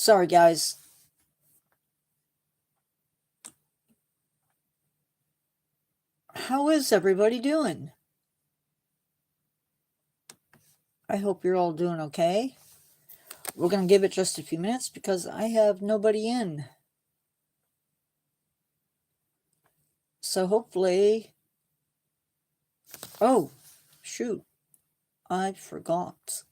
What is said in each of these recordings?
Sorry, guys. How is everybody doing? I hope you're all doing okay. We're going to give it just a few minutes because I have nobody in. So hopefully... Oh, shoot. I forgot.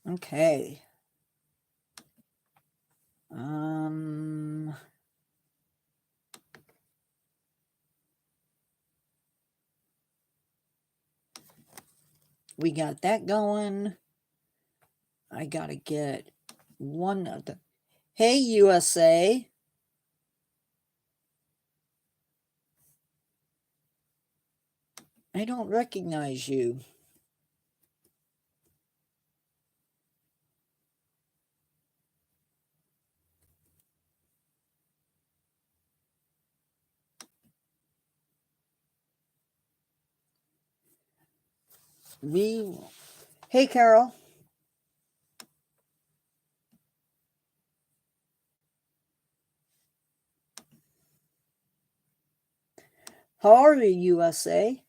Okay. We got that going. I gotta get one of the... Hey, USA. I don't recognize you. Hey, Carol. How are you, USA?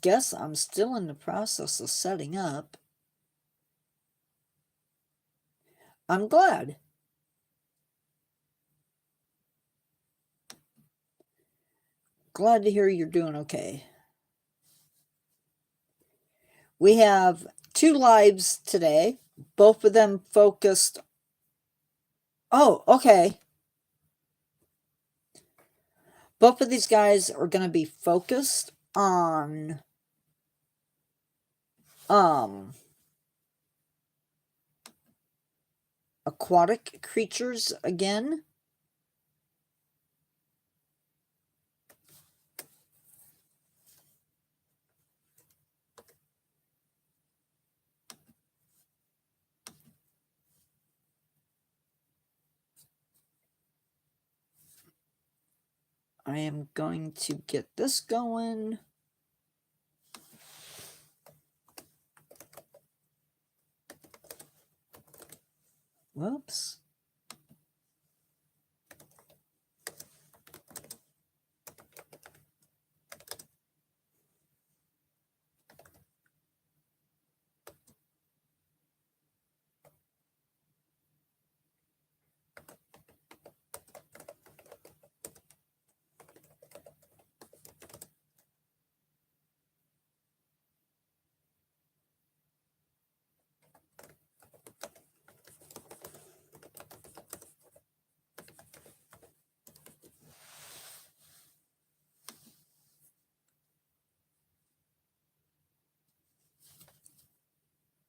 Guess I'm still in the process of setting up. I'm glad. Glad to hear you're doing okay. We have 2 lives today, both of them focused. Oh, okay. Both of these guys are going to be focused on aquatic creatures again. I am going to get this going. Whoops.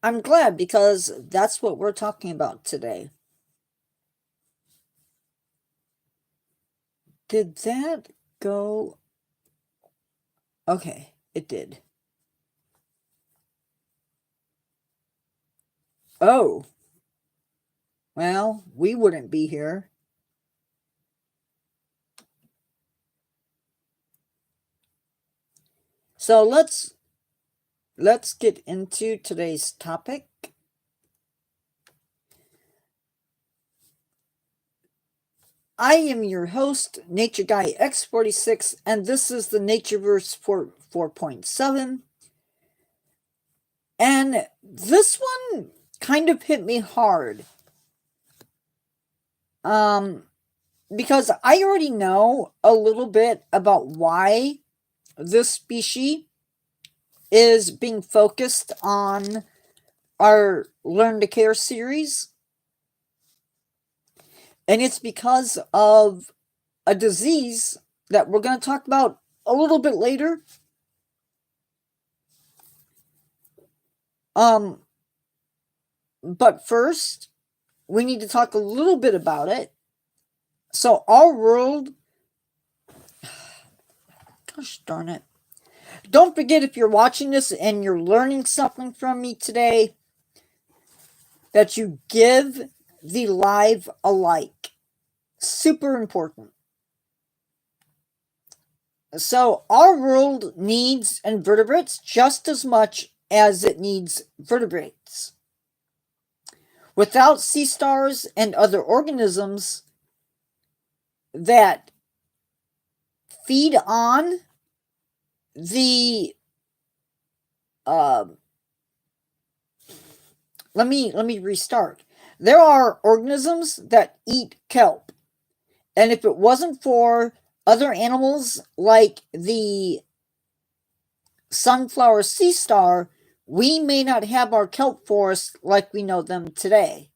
I'm glad because that's what we're talking about today. Did that go? Okay, it did. Oh. Well, we wouldn't be here. So let's get into today's topic. I am your host, Nature Guy X46, and this is the Natureverse 4.7. And this one kind of hit me hard. Because I already know a little bit about why this species is being focused on our Learn to Care series. And it's because of a disease that we're going to talk about a little bit later. But first, we need to talk a little bit about it. So our world, gosh darn it. Don't forget, if you're watching this and you're learning something from me today, that you give the live a like. Super important. So our world needs invertebrates just as much as it needs vertebrates. Without sea stars and other organisms that feed on the let me restart. There are organisms that eat kelp, and if it wasn't for other animals like the sunflower sea star, we may not have our kelp forests like we know them today.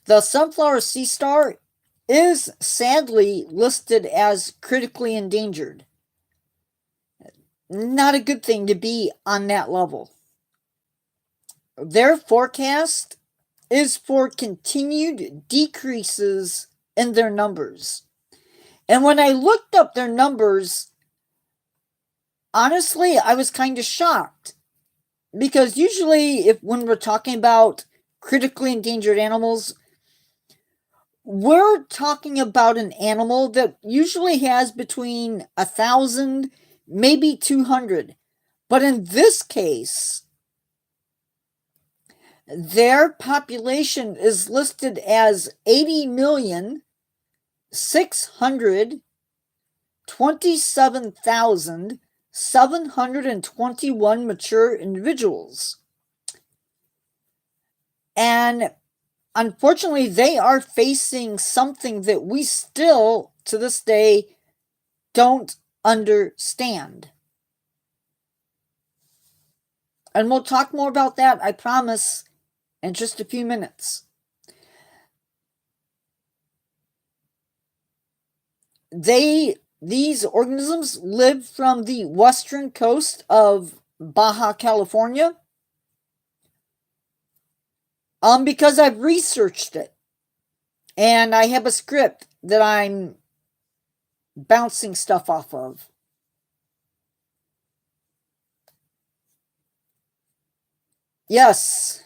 The sunflower sea star is sadly listed as critically endangered. Not a good thing to be on that level. Their forecast is for continued decreases in their numbers. And when I looked up their numbers, honestly, I was kind of shocked. Because usually, when we're talking about critically endangered animals, we're talking about an animal that usually has between 1,000, maybe 200. But in this case, their population is listed as 80,627,721 mature individuals. And unfortunately, they are facing something that we still, to this day, don't understand. And we'll talk more about that, I promise, in just a few minutes. These organisms live from the western coast of Baja California. Because I've researched it. And I have a script that I'm bouncing stuff off of. Yes,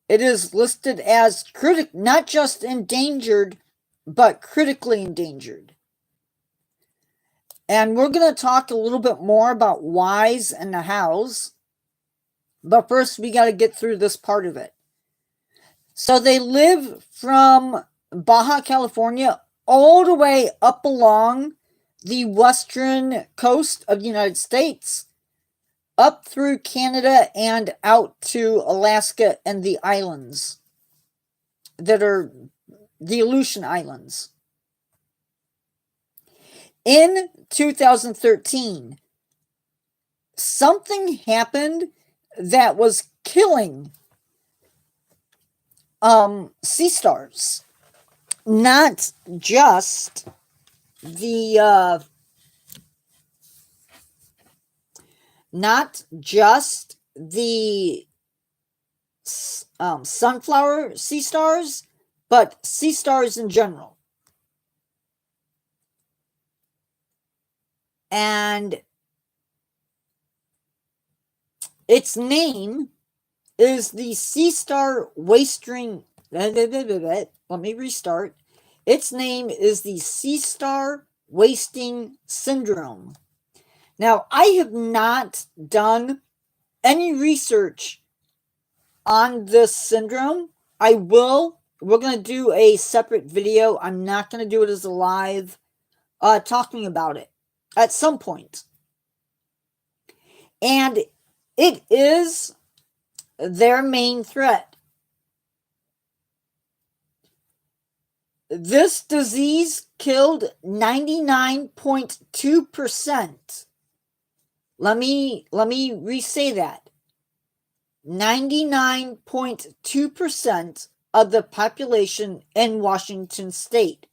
it is listed as not just endangered, but critically endangered. And we're going to talk a little bit more about whys and the hows. But first, we got to get through this part of it. So they live from Baja California all the way up along the western coast of the United States, up through Canada and out to Alaska and the islands that are the Aleutian Islands. In 2013, something happened that was killing sea stars. Not just the sunflower sea stars, but sea stars in general. And its name is the sea star wasting. Let me restart. Its name is the sea star wasting syndrome. Now, I have not done any research on this syndrome. I will. We're going to do a separate video. I'm not going to do it as a live talking about it at some point. And it is their main threat. This disease killed 99.2%. Let me re-say that. 99.2% of the population in Washington state.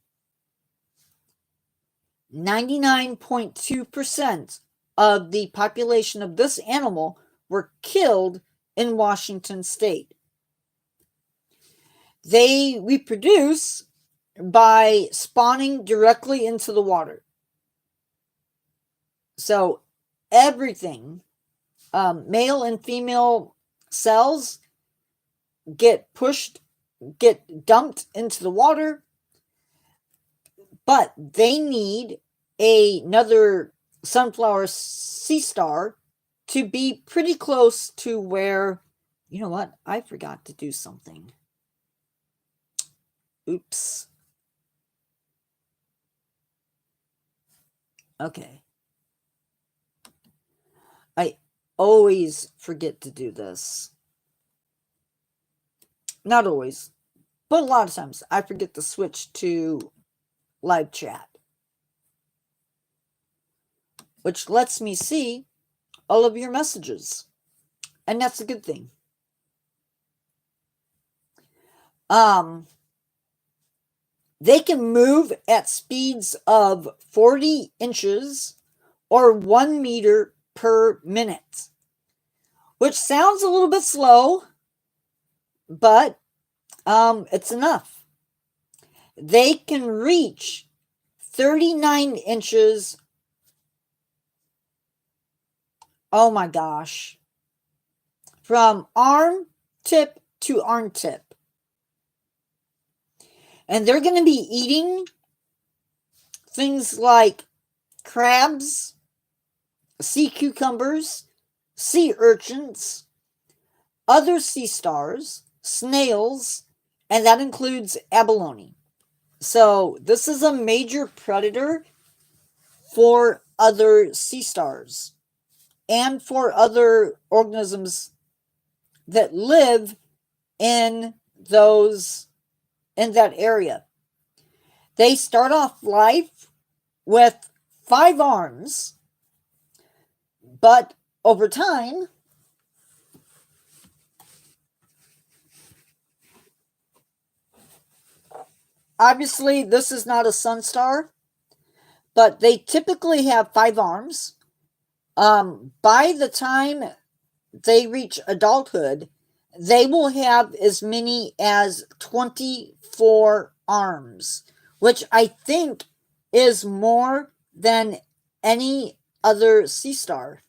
99.2% of the population of this animal were killed in Washington state. They reproduce by spawning directly into the water. So everything, male and female cells, get dumped into the water, but they need another sunflower sea star to be pretty close to where, you know what, I forgot to do something. Oops. Okay. I always forget to do this. Not always, but a lot of times I forget to switch to live chat, which lets me see all of your messages, and that's a good thing. They can move at speeds of 40 inches or 1 meter per minute, which sounds a little bit slow, but it's enough. They can reach 39 inches. Oh my gosh. From arm tip to arm tip. And they're going to be eating things like crabs, sea cucumbers, sea urchins, other sea stars, snails, and that includes abalone. So this is a major predator for other sea stars and for other organisms that live in that area. They start off life with 5 arms, but over time, obviously this is not a sun star, but they typically have 5 arms. By the time they reach adulthood, they will have as many as 24 arms, which I think is more than any other sea star.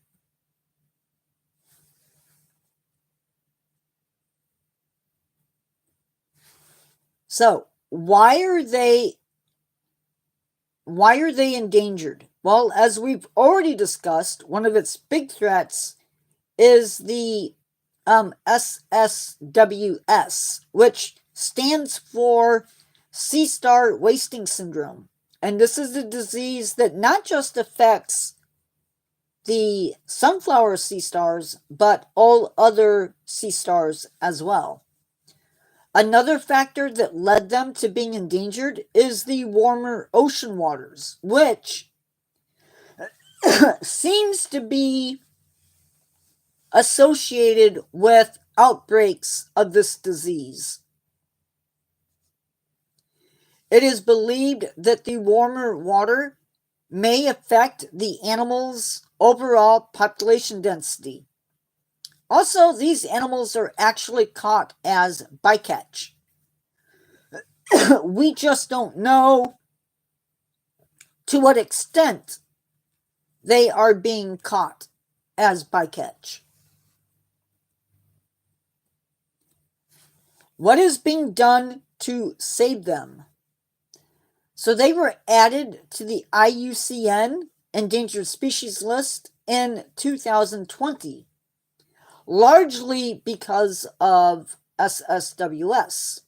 So, why are they endangered? Well, as we've already discussed, one of its big threats is the SSWS, which stands for Sea Star Wasting Syndrome. And this is a disease that not just affects the sunflower sea stars, but all other sea stars as well. Another factor that led them to being endangered is the warmer ocean waters, which seems to be associated with outbreaks of this disease. It is believed that the warmer water may affect the animal's overall population density. Also, these animals are actually caught as bycatch. We just don't know to what extent they are being caught as bycatch. What is being done to save them? So they were added to the IUCN Endangered Species List in 2020, largely because of SSWS.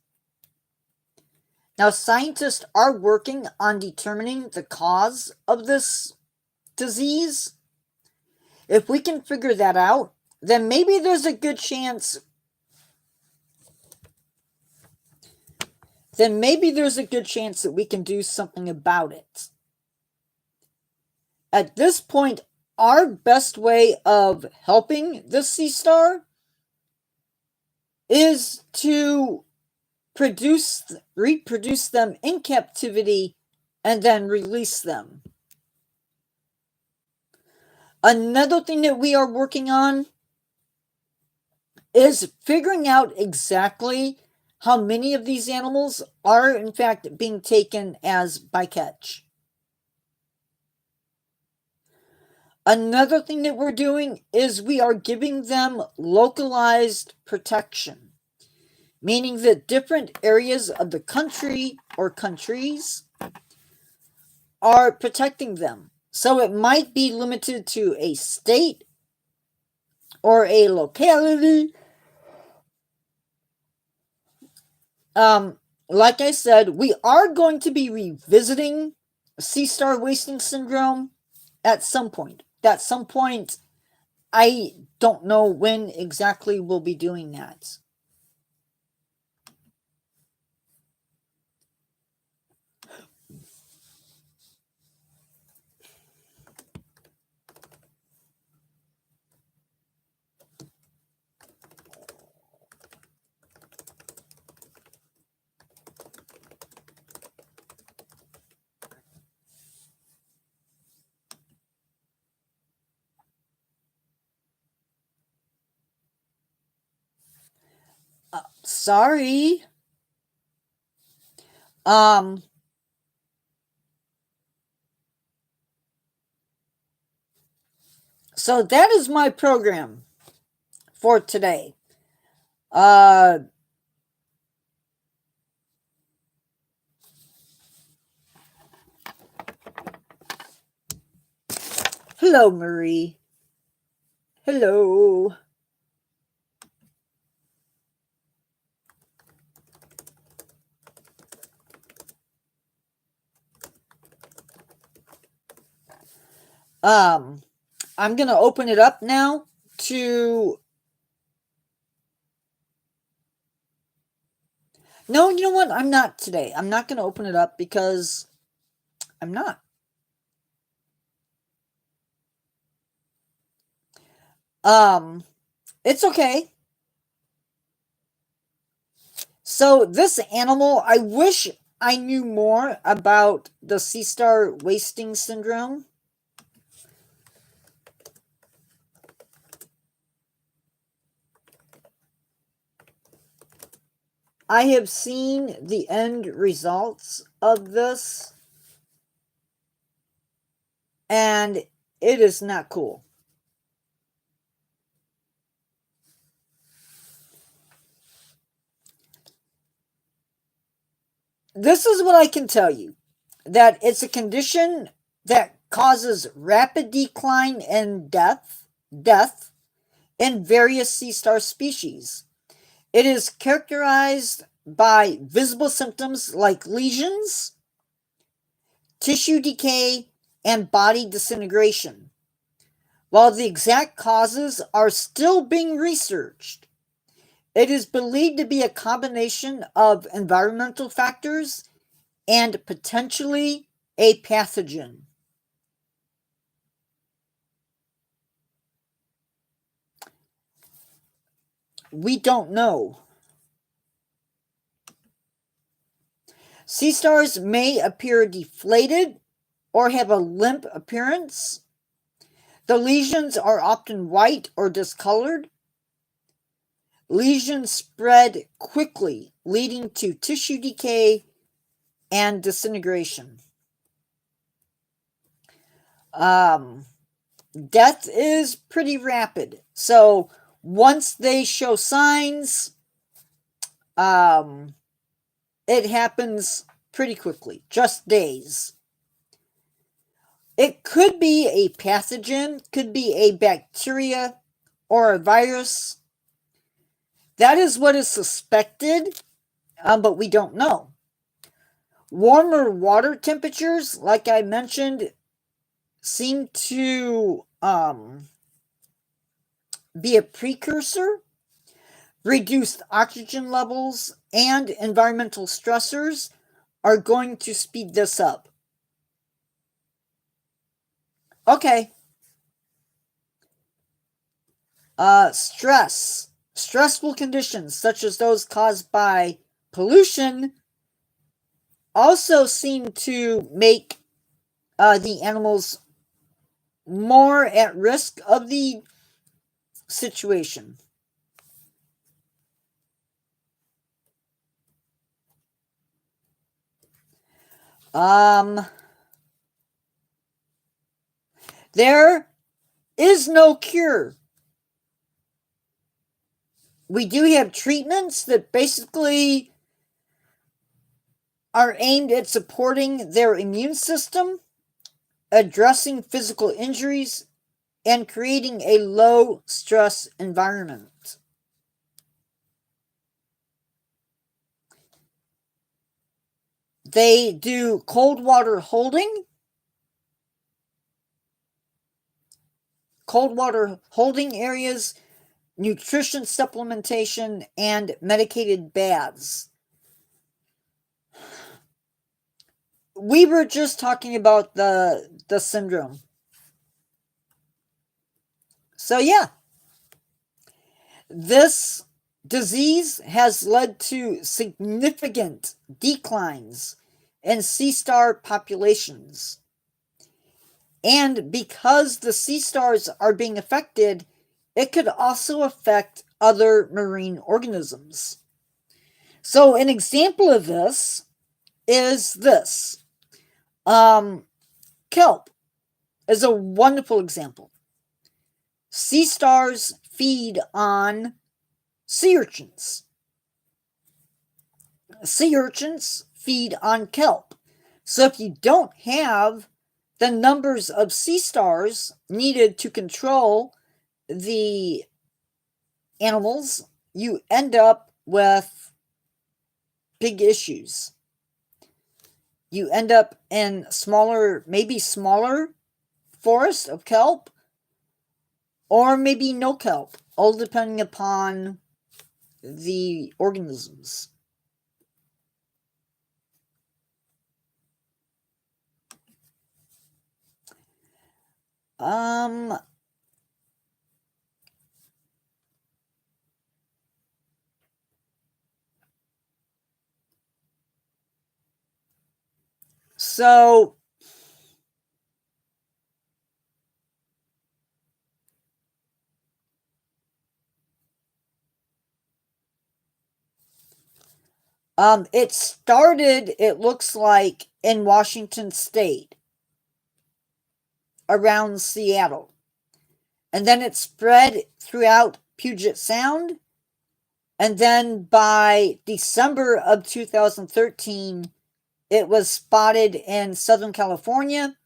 Now, scientists are working on determining the cause of this disease. If we can figure that out, then maybe there's a good chance that we can do something about it. At this point, our best way of helping the sea star is to reproduce them in captivity and then release them. Another thing that we are working on is figuring out exactly how many of these animals are in fact being taken as bycatch. Another thing that we're doing is we are giving them localized protection, meaning that different areas of the country or countries are protecting them. So it might be limited to a state or a locality. Like I said, we are going to be revisiting sea star wasting syndrome at some point. At some point, I don't know when exactly we'll be doing that. Sorry. Um, so that is my program for today. Uh, Hello, Marie. Hello. I'm gonna open it up now to. No, you know what? I'm not today. I'm not gonna open it up because I'm not. Um, it's okay. So this animal, I wish I knew more about the sea star wasting syndrome. I have seen the end results of this, and it is not cool. This is what I can tell you, that it's a condition that causes rapid decline and death in various sea star species. It is characterized by visible symptoms like lesions, tissue decay, and body disintegration. While the exact causes are still being researched, it is believed to be a combination of environmental factors and potentially a pathogen. We don't know. Sea stars may appear deflated or have a limp appearance. The lesions are often white or discolored. Lesions spread quickly, leading to tissue decay and disintegration. Death is pretty rapid. So once they show signs, it happens pretty quickly, just days. It could be a pathogen, could be a bacteria or a virus. That is what is suspected, but we don't know. Warmer water temperatures, like I mentioned, seem to be a precursor. Reduced oxygen levels and environmental stressors are going to speed this up. Okay. Stress. Stressful conditions, such as those caused by pollution, also seem to make the animals more at risk of the situation. Um, there is no cure. We do have treatments that basically are aimed at supporting their immune system, addressing physical injuries, and creating a low stress environment. They do cold water holding, areas, nutrition supplementation, and medicated baths. We were just talking about the syndrome. So yeah, this disease has led to significant declines in sea star populations. And because the sea stars are being affected, it could also affect other marine organisms. So, an example of this is this. Kelp is a wonderful example. Sea stars feed on sea urchins. Sea urchins feed on kelp. So, if you don't have the numbers of sea stars needed to control the animals, you end up with big issues. You end up in maybe smaller forest of kelp, or maybe no kelp, all depending upon the organisms. So it started, it looks like, in Washington State, around Seattle. And then it spread throughout Puget Sound. And then by December of 2013, it was spotted in Southern California.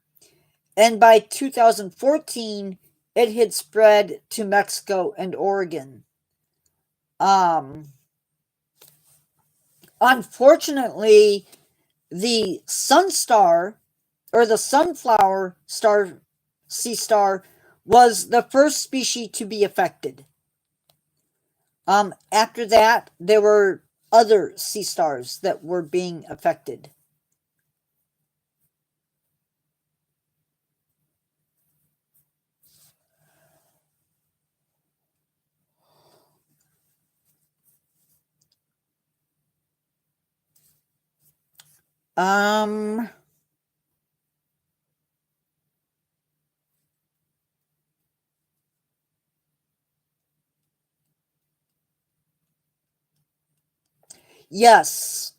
And by 2014, it had spread to Mexico and Oregon. Unfortunately, the sunstar, or the sunflower star, sea star, was the first species to be affected. After that, there were other sea stars that were being affected. Um, yes.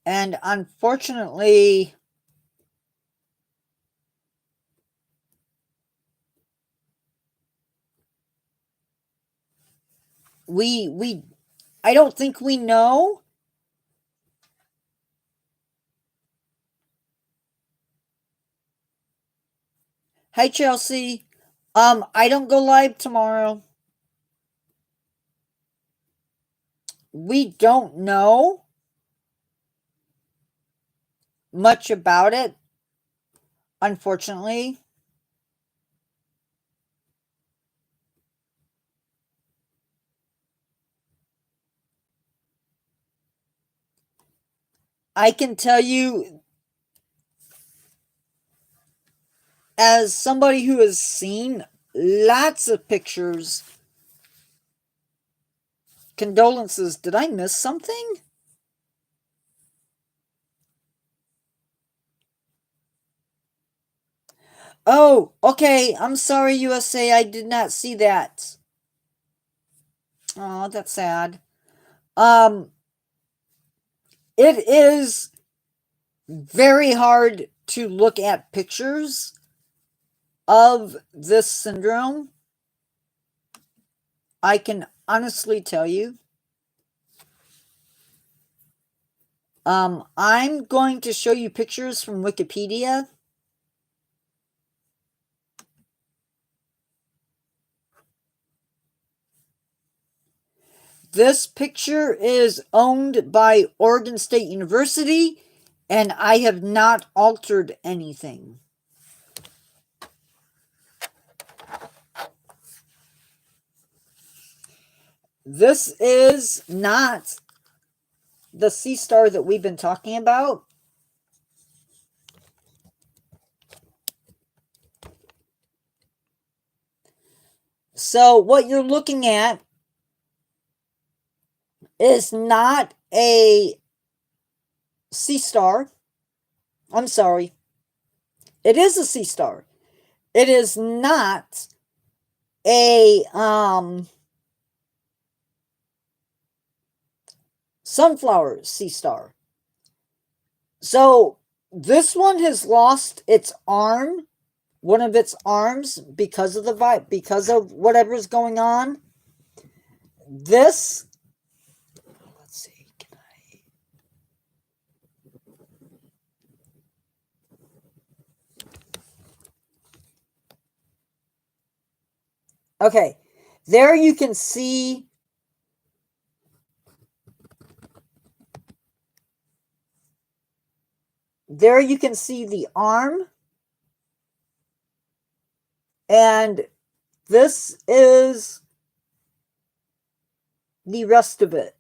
And unfortunately, we I don't think we know. Hi Chelsea. I don't go live tomorrow. We don't know much about it, unfortunately. I can tell you, as somebody who has seen lots of pictures. Condolences. Did I miss something? Oh, okay. I'm sorry, USA. I did not see that. Oh, that's sad. Um, it is very hard to look at pictures of this syndrome. I can honestly tell you. I'm going to show you pictures from Wikipedia. This picture is owned by Oregon State University, and I have not altered anything. This is not the sea star that we've been talking about. So what you're looking at is not a sea star. I'm sorry. It is a sea star. It is not a sunflower sea star. So this one has lost its arm, one of its arms, because of whatever's going on. This, let's see, can I? Okay, there you can see the arm, and this is the rest of it.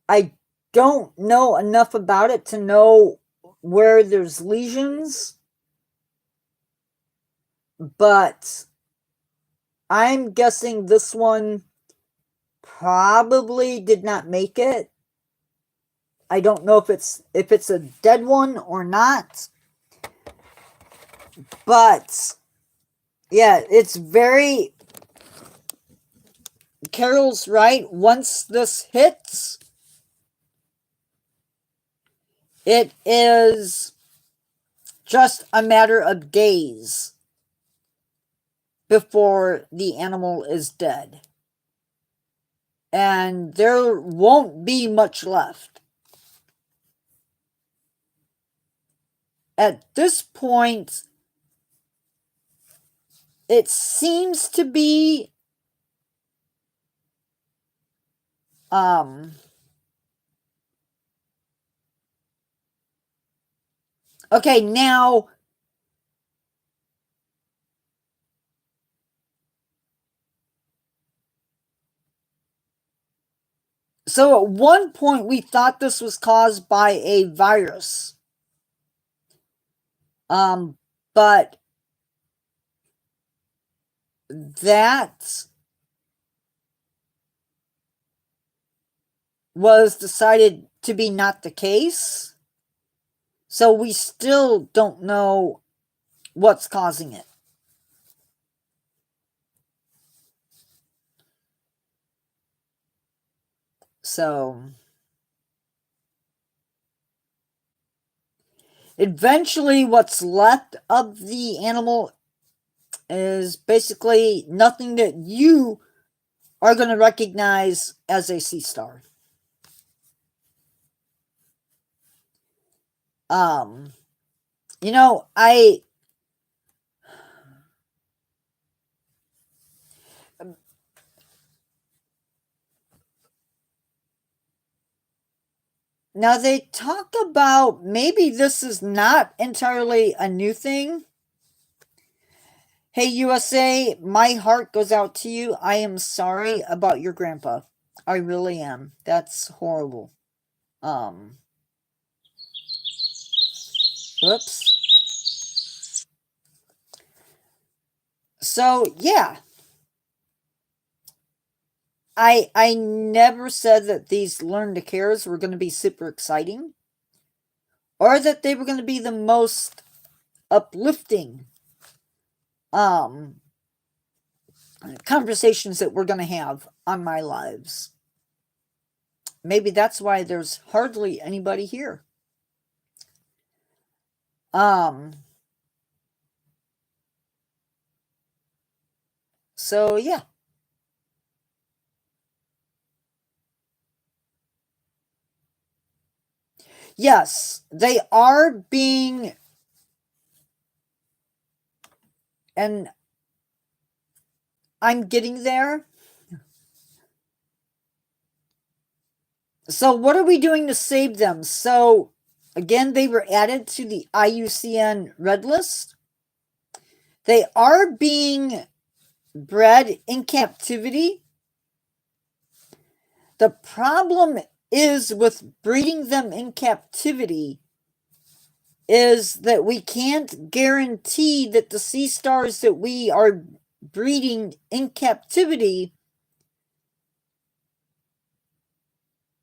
I don't know enough about it to know where there's lesions, but I'm guessing this one probably did not make it. I don't know if it's a dead one or not, but yeah, it's very. Carol's right. Once this hits, it is just a matter of days before the animal is dead. And there won't be much left. At this point, it seems to be okay, now so at one point we thought this was caused by a virus. But that was decided to be not the case. So we still don't know what's causing it. So eventually what's left of the animal is basically nothing that you are going to recognize as a sea star. You know, now they talk about maybe this is not entirely a new thing. Hey USA, my heart goes out to you. I am sorry about your grandpa. I really am. That's horrible. Whoops. So yeah. I never said that these learn to cares were going to be super exciting, or that they were going to be the most uplifting conversations that we're going to have on my lives. maybe that's why there's hardly anybody here. So yeah. Yes, they are being, and I'm getting there. So what are we doing to save them? So again, they were added to the IUCN Red List. They are being bred in captivity. The problem is with breeding them in captivity is that we can't guarantee that the sea stars that we are breeding in captivity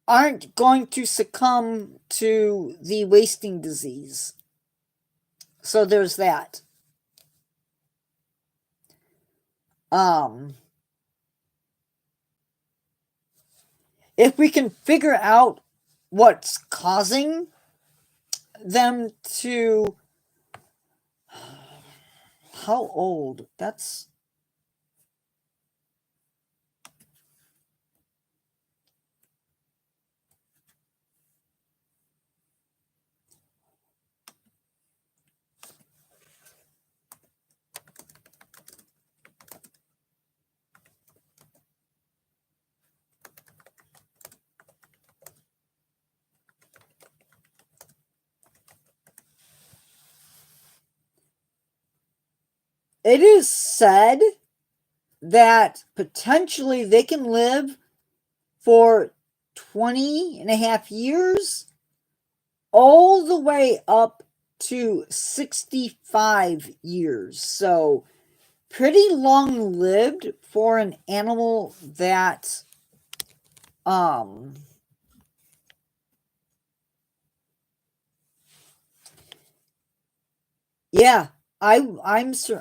aren't going to succumb to the wasting disease. So there's that. If we can figure out what's causing them to, how old? That's, it is said that potentially they can live for 20 and a half years all the way up to 65 years. So pretty long lived for an animal that yeah, I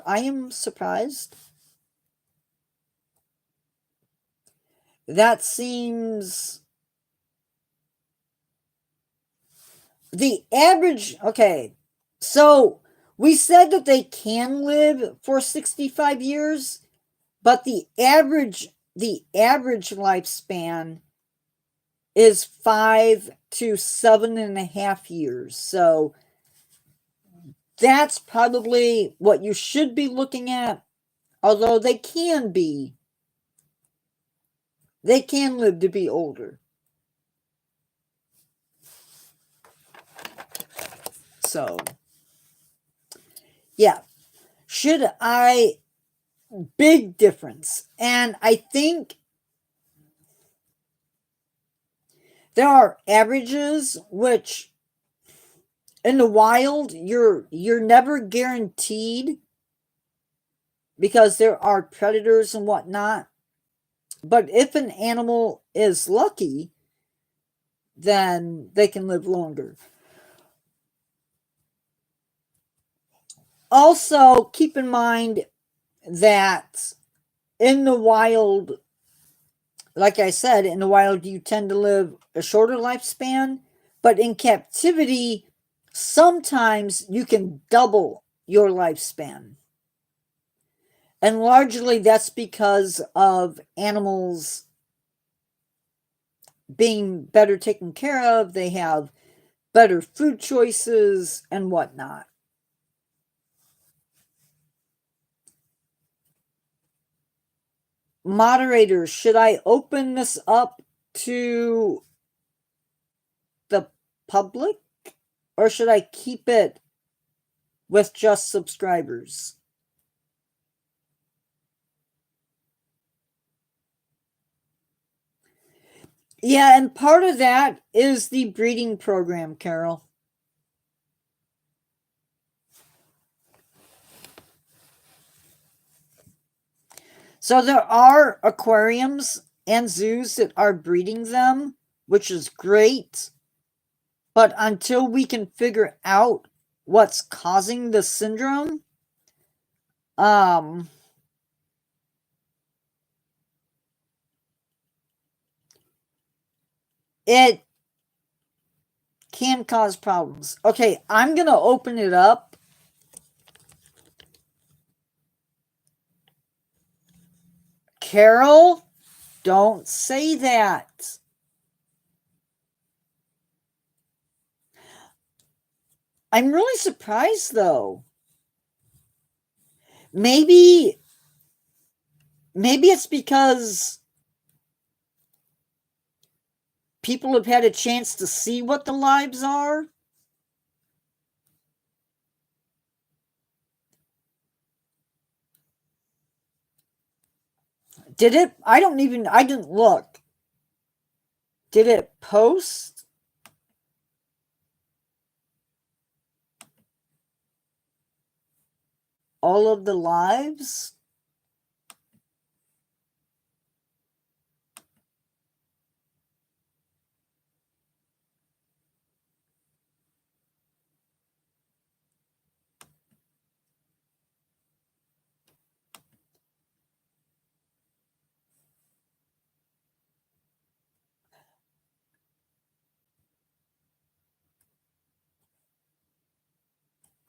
am surprised. That seems the average. Okay, so we said that they can live for 65 years, but the average lifespan is 5 to 7.5 years. So that's probably what you should be looking at, although they can live to be older. So yeah, big difference. And I think there are averages which in the wild you're never guaranteed because there are predators and whatnot. But if an animal is lucky, then they can live longer. Also, keep in mind that in the wild, like I said, in the wild, you tend to live a shorter lifespan, but in captivity, sometimes you can double your lifespan. And largely that's because of animals being better taken care of, they have better food choices and whatnot. Moderators, should I open this up to the public or should I keep it with just subscribers? Yeah, and part of that is the breeding program, Carol. So there are aquariums and zoos that are breeding them, which is great. But until we can figure out what's causing the syndrome, it can cause problems. Okay, I'm going to open it up. Carol, don't say that. I'm really surprised though. Maybe it's because people have had a chance to see what the lives are. Did it? I didn't look. Did it post? All of the lives?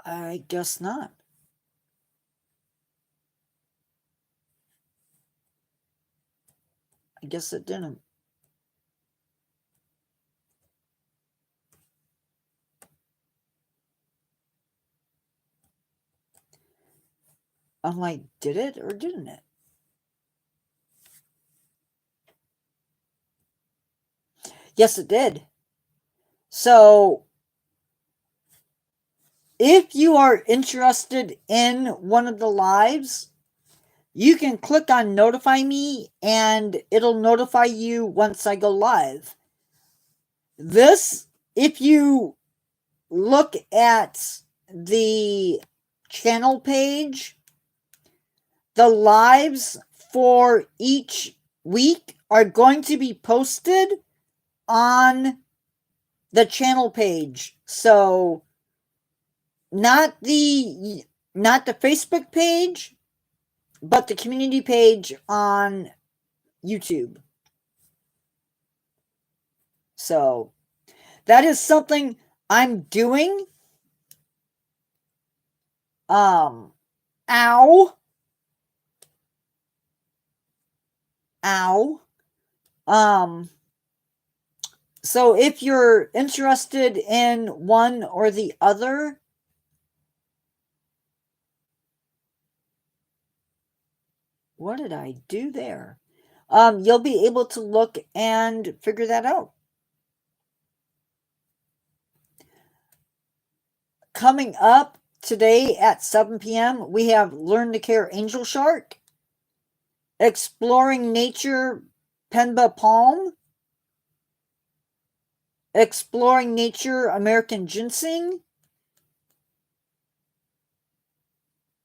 I guess not. I guess it didn't. I'm like, did it or didn't it? Yes, it did. So, if you are interested in one of the lives, you can click on notify me and it'll notify you once I go live. This, if you look at the channel page, the lives for each week are going to be posted on the channel page. So not the Facebook page, but the community page on YouTube. So that is something I'm doing. Ow. Ow. So if you're interested in one or the other, what did I do there? You'll be able to look and figure that out. Coming up today at 7 p.m., we have Learn to Care Angel Shark, Exploring Nature Penba Palm, Exploring Nature American Ginseng,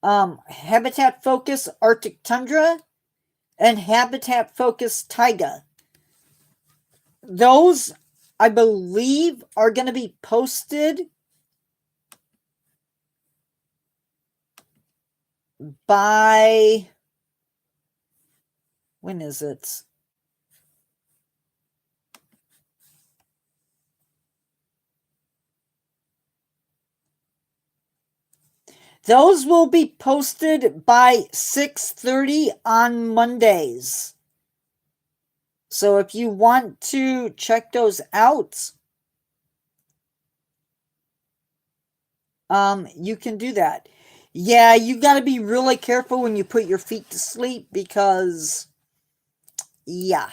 Habitat Focus Arctic Tundra, and Habitat Focus Taiga. Those, I believe, are going to be posted by, when is it? Those will be posted by 6:30 on Mondays. So if you want to check those out, you can do that. Yeah, you got to be really careful when you put your feet to sleep because, yeah,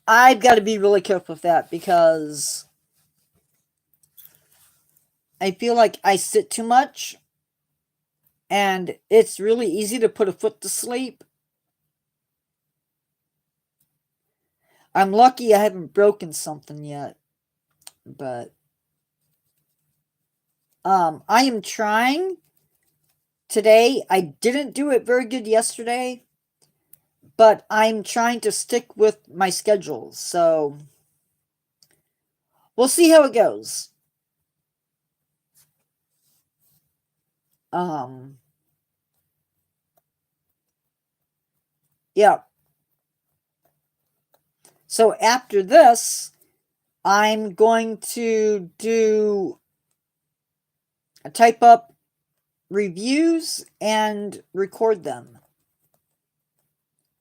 I've got to be really careful with that because I feel like I sit too much and it's really easy to put a foot to sleep. I'm lucky I haven't broken something yet, but I am trying today. I didn't do it very good yesterday, but I'm trying to stick with my schedule. So we'll see how it goes. Yeah. So after this, I'm going to type up reviews and record them.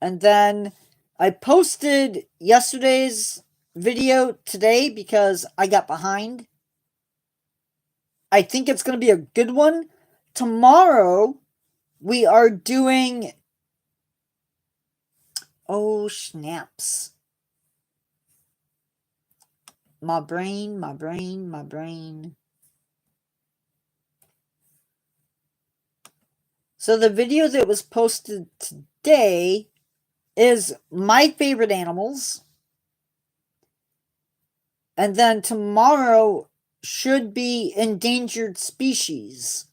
And then I posted yesterday's video today because I got behind. I think it's going to be a good one. Tomorrow, we are doing. Oh, snaps. My brain. So, the video that was posted today is my favorite animals. And then tomorrow should be endangered species.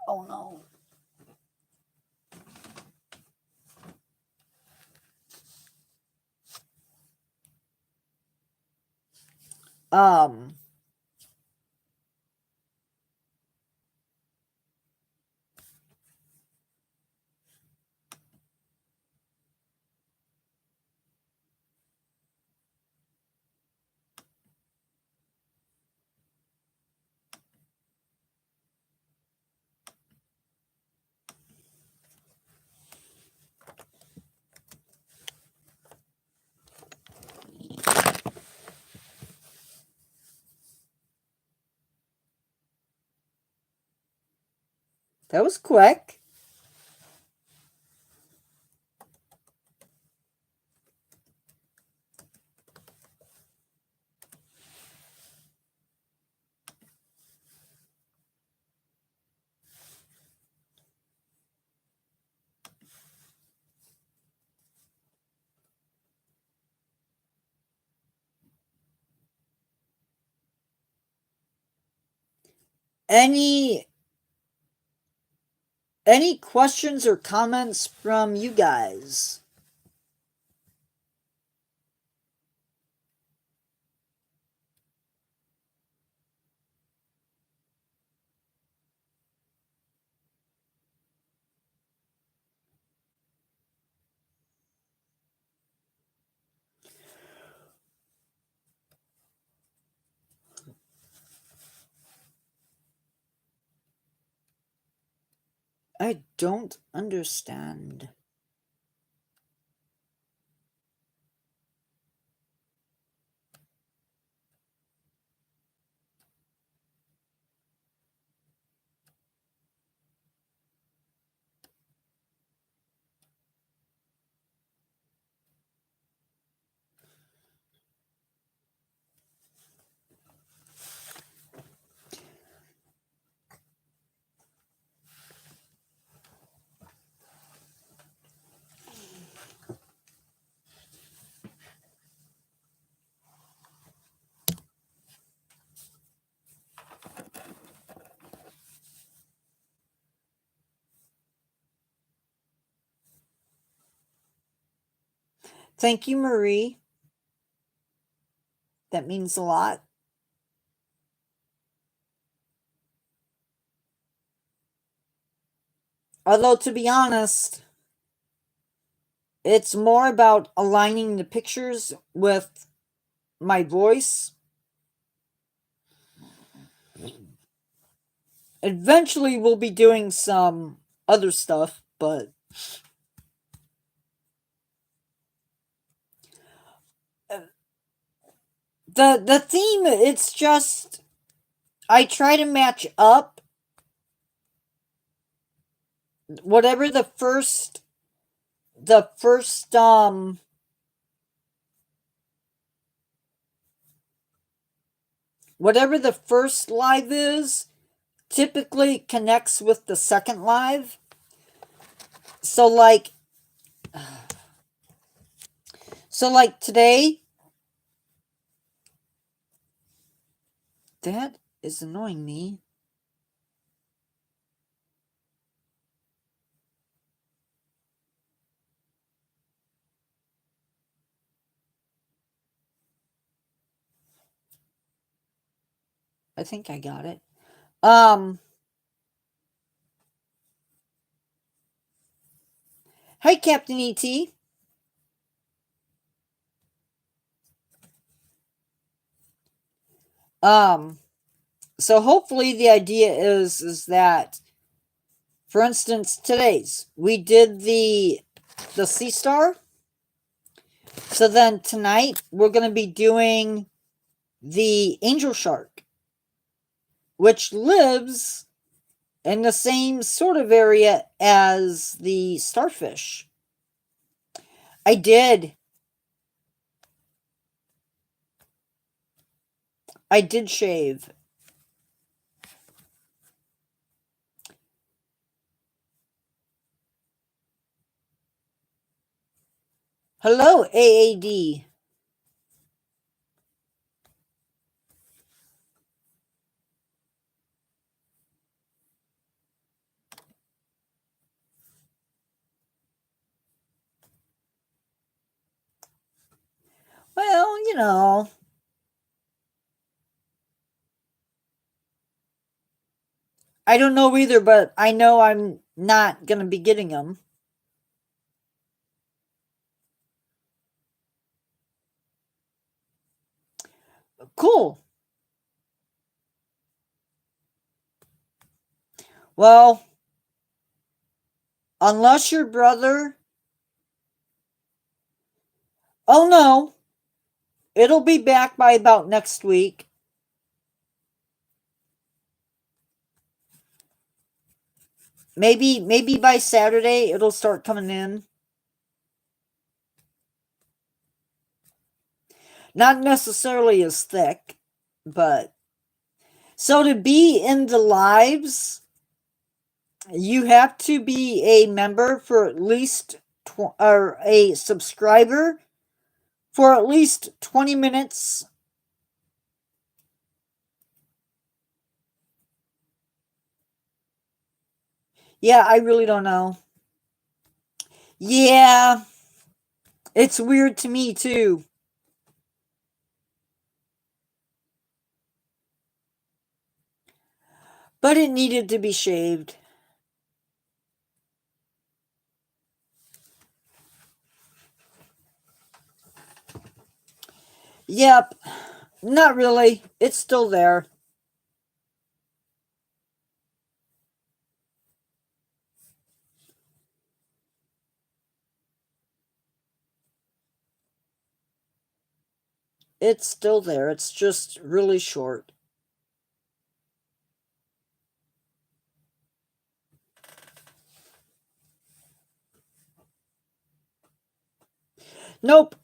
Oh no. Um, that was quick. Any questions or comments from you guys? I don't understand. Thank you, Marie. That means a lot. Although, to be honest, it's more about aligning the pictures with my voice. Eventually, we'll be doing some other stuff, but the theme, it's just I try to match up whatever the first whatever the first live is typically connects with the second live. So like today, that is annoying me. I think I got it. Hi, Captain E.T. Um, so hopefully the idea is that, for instance, today's we did the sea star. So then tonight we're going to be doing the angel shark, which lives in the same sort of area as the starfish. I did. I did shave. Hello, AAD. Well, I don't know either, but I know I'm not going to be getting them. Cool. Well, unless your brother. Oh no, it'll be back by about next week. Maybe by Saturday it'll start coming in. Not necessarily as thick, but so to be in the lives, you have to be a member for at least or a subscriber for at least 20 minutes. Yeah, I really don't know. Yeah, it's weird to me too. But it needed to be shaved. Yep, not really. It's still there. It's still there. It's just really short. Nope,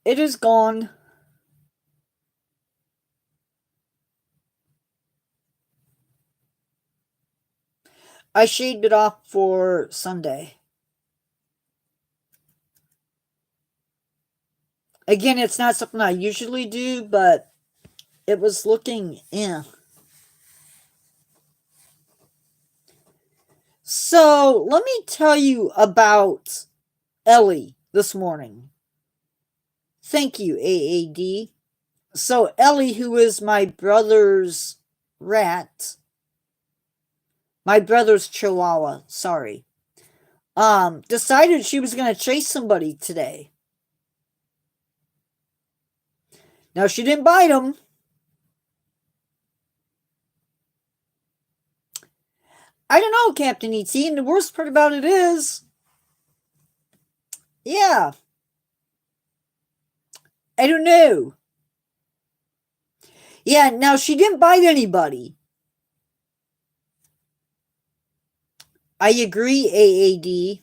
it is gone. I shaved it off for Sunday. Again, it's not something I usually do, but it was looking So, let me tell you about Ellie this morning. Thank you, AAD. So, Ellie, who is my brother's rat, my brother's chihuahua, sorry, decided she was going to chase somebody today. Now, she didn't bite him. I don't know, Captain E.T., and the worst part about it is, yeah, I don't know. Yeah, now she didn't bite anybody. I agree, AAD.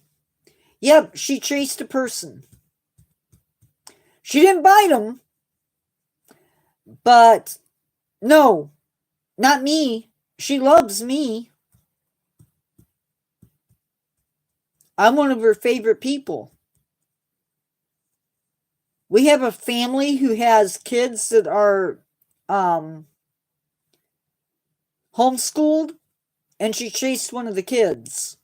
Yep, she chased a person. She didn't bite him, but no, not me. She loves me. I'm one of her favorite people. We have a family who has kids that are um homeschooled, and she chased one of the kids.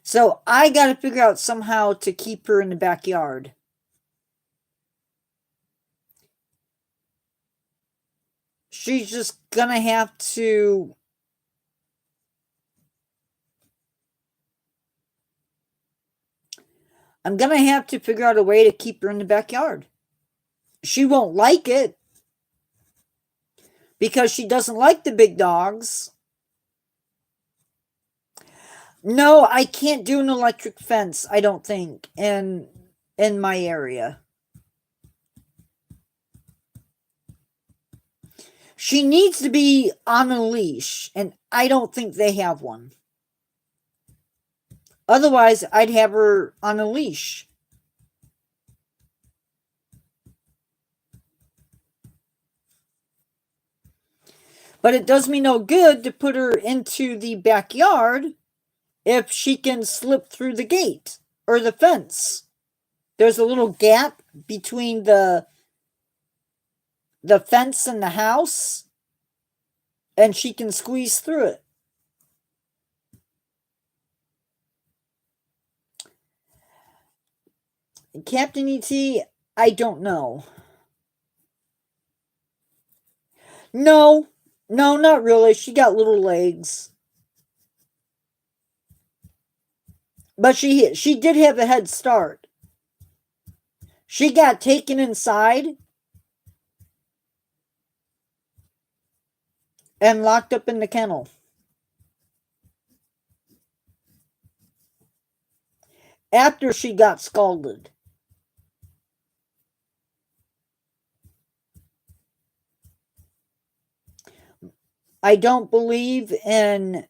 So I got to figure out somehow to keep her in the backyard. She's just gonna have to I'm going to have to figure out a way to keep her in the backyard. She won't like it because she doesn't like the big dogs. No, I can't do an electric fence, I don't think, in my area. She needs to be on a leash, and I don't think they have one. Otherwise, I'd have her on a leash. But it does me no good to put her into the backyard if she can slip through the gate or the fence. There's a little gap between the fence and the house, and she can squeeze through it. Captain E.T., I don't know. No, not really. She got little legs. But she did have a head start. She got taken inside and locked up in the kennel. After she got scalded. I don't believe in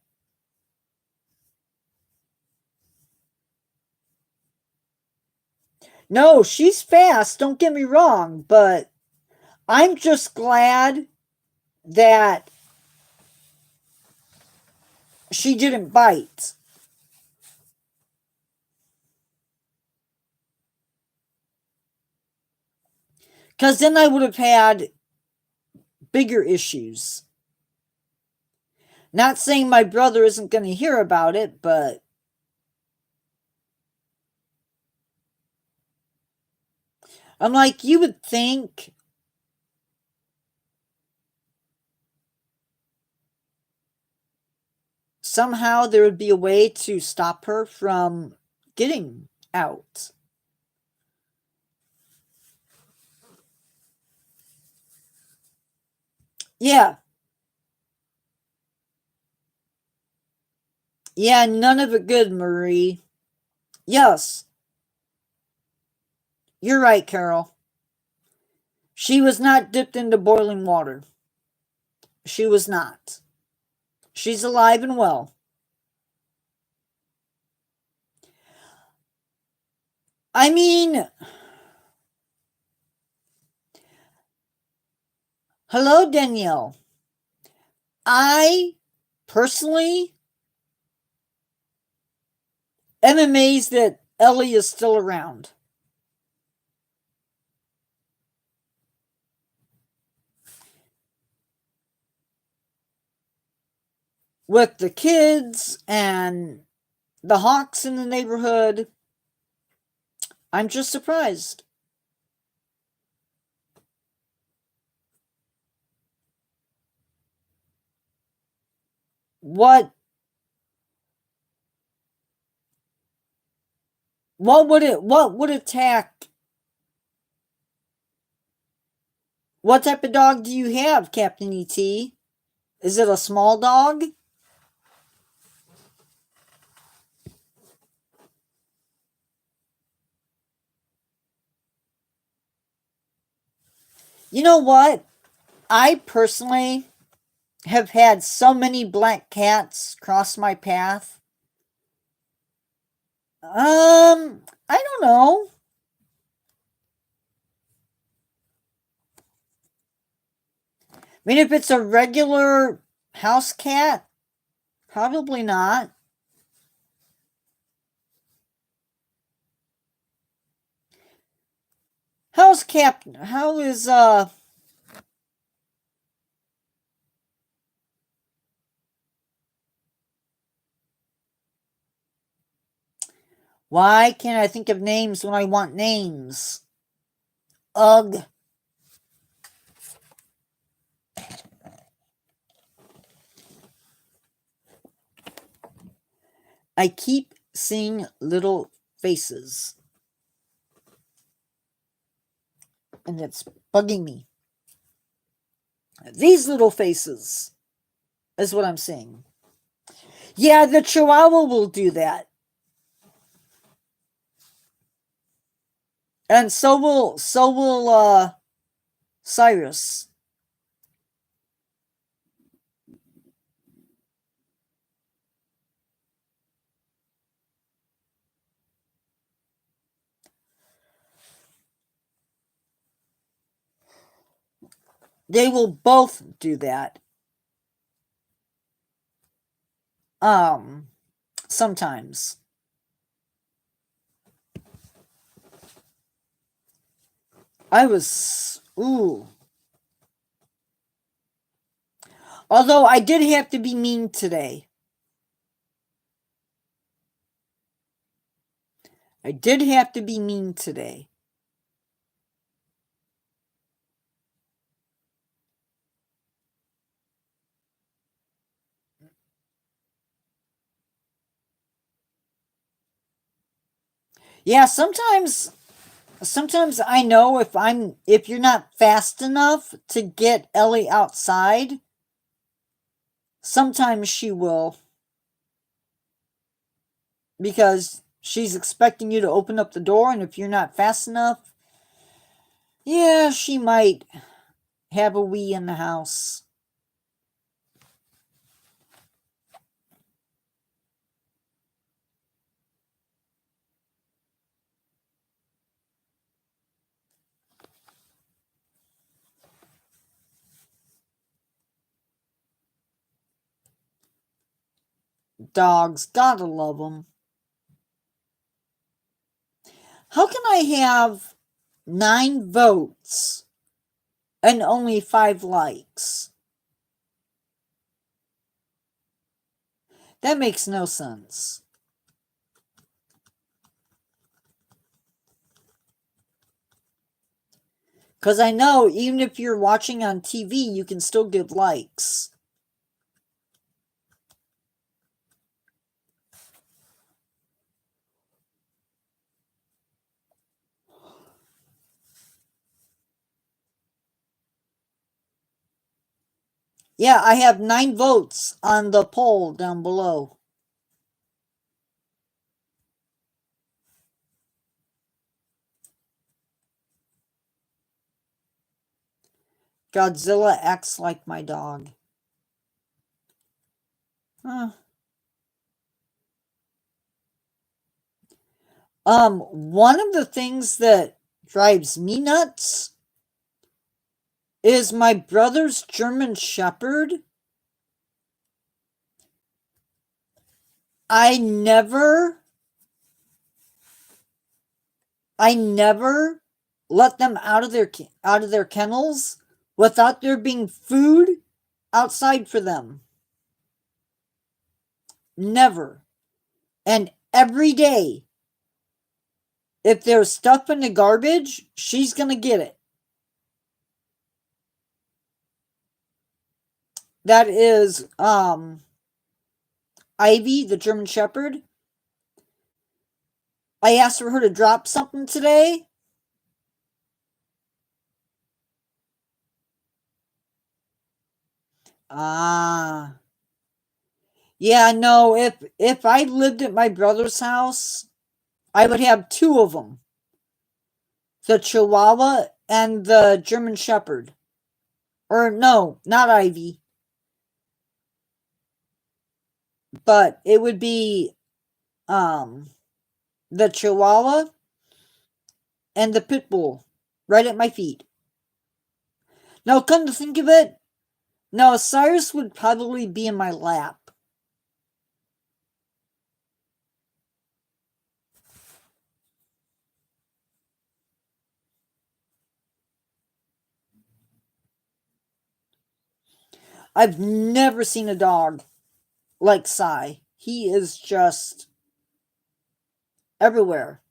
No, she's fast, don't get me wrong, but I'm just glad that she didn't bite. Because then I would have had bigger issues. Not saying my brother isn't going to hear about it, but I'm like, you would think somehow there would be a way to stop her from getting out. Yeah. Yeah, none of it good, Marie. Yes. You're right, Carol. She was not dipped into boiling water. She was not. She's alive and well. I mean, hello, Danielle. I personally am amazed that Ellie is still around. With the kids and the hawks in the neighborhood, I'm just surprised. What what would attack? What type of dog do you have, Captain E.T.? Is it a small dog? You know what? I personally have had so many black cats cross my path. I don't know. I mean, if it's a regular house cat, probably not. How is why can't I think of names when I want names? Ugh. I keep seeing little faces. and it's bugging me. These little faces is what I'm seeing. Yeah, the Chihuahua will do that. And so will Cyrus. They will both do that. Sometimes. Ooh. Although I did have to be mean today. I did have to be mean today. Yeah, sometimes I know if you're not fast enough to get Ellie outside, sometimes she will, because she's expecting you to open up the door, and if you're not fast enough, yeah, she might have a wee in the house. Dogs, gotta love them. How can I have 9 votes and only 5 likes? That makes no sense. Because I know even if you're watching on TV, you can still give likes. Yeah, I have 9 votes on the poll down below. Godzilla acts like my dog. Huh. One of the things that drives me nuts is my brother's German Shepherd. I never let them out of their kennels without there being food outside for them. Never. And every day, if there's stuff in the garbage, she's gonna get it. That is Ivy, the German Shepherd. I asked for her to drop something today. Ah. Yeah, no, if I lived at my brother's house, I would have 2 of them. The Chihuahua and the German Shepherd. Or no, not Ivy. But it would be the Chihuahua and the Pit Bull right at my feet. Now, come to think of it, no, Cyrus would probably be in my lap. I've never seen a dog like Cy. He is just everywhere.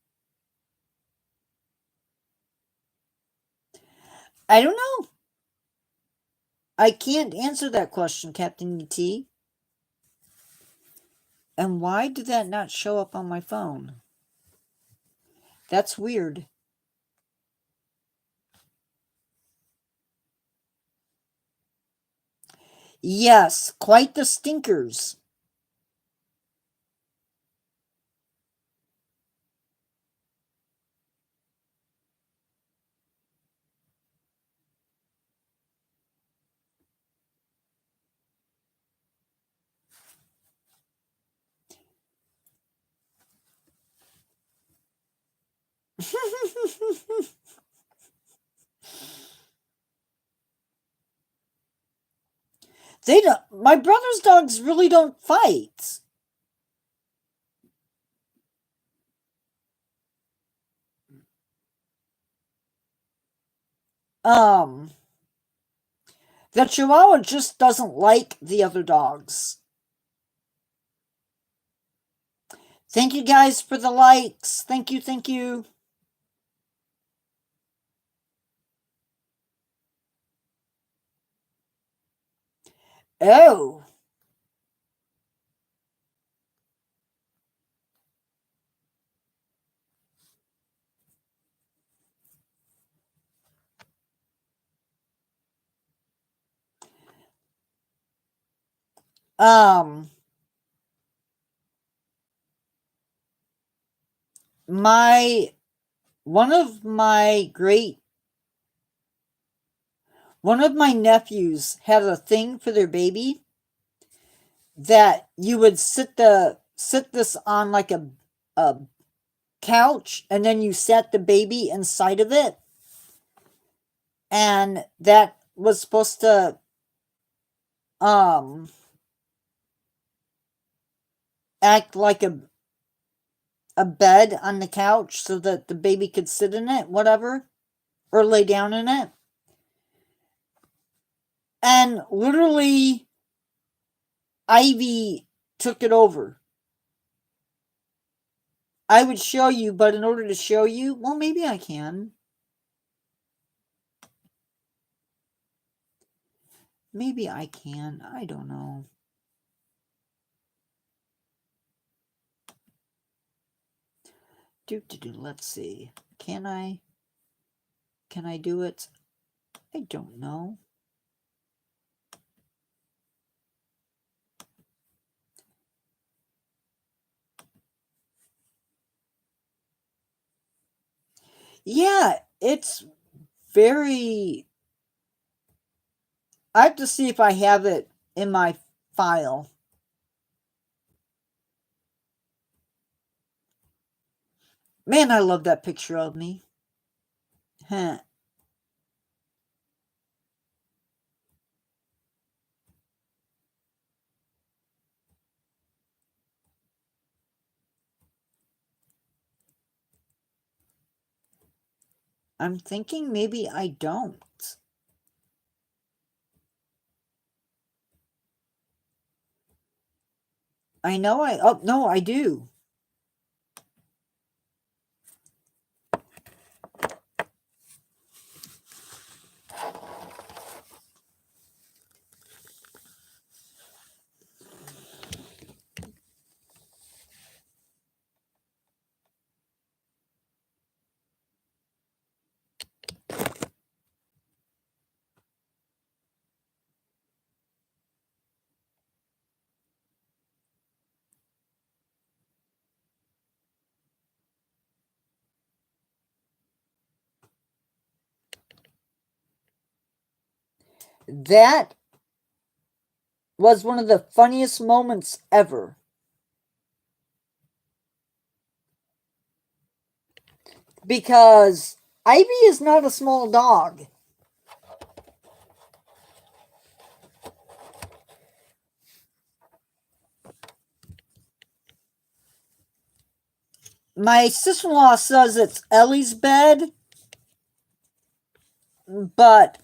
I don't know. I can't answer that question, Captain ET. And why did that not show up on my phone? That's weird. Yes, quite the stinkers. They don't. My brother's dogs really don't fight. Um, the Chihuahua just doesn't like the other dogs. Thank you guys for the likes. Thank you, thank you. Oh, um, my one of my great one of my nephews had a thing for their baby that you would sit this on like a couch, and then you set the baby inside of it, and that was supposed to um act like a bed on the couch so that the baby could sit in it, whatever, or lay down in it. And literally, Ivy took it over. I would show you, but in order to show you, well, maybe I can. Maybe I can. I don't know. Let's see. Can I? Can I do it? I don't know. Yeah, it's very. I have to see if I have it in my file. Man, I love that picture of me. Huh. I'm thinking maybe I don't. I know I. Oh, no, I do. That was one of the funniest moments ever. Because Ivy is not a small dog. My sister in law says it's Ellie's bed, but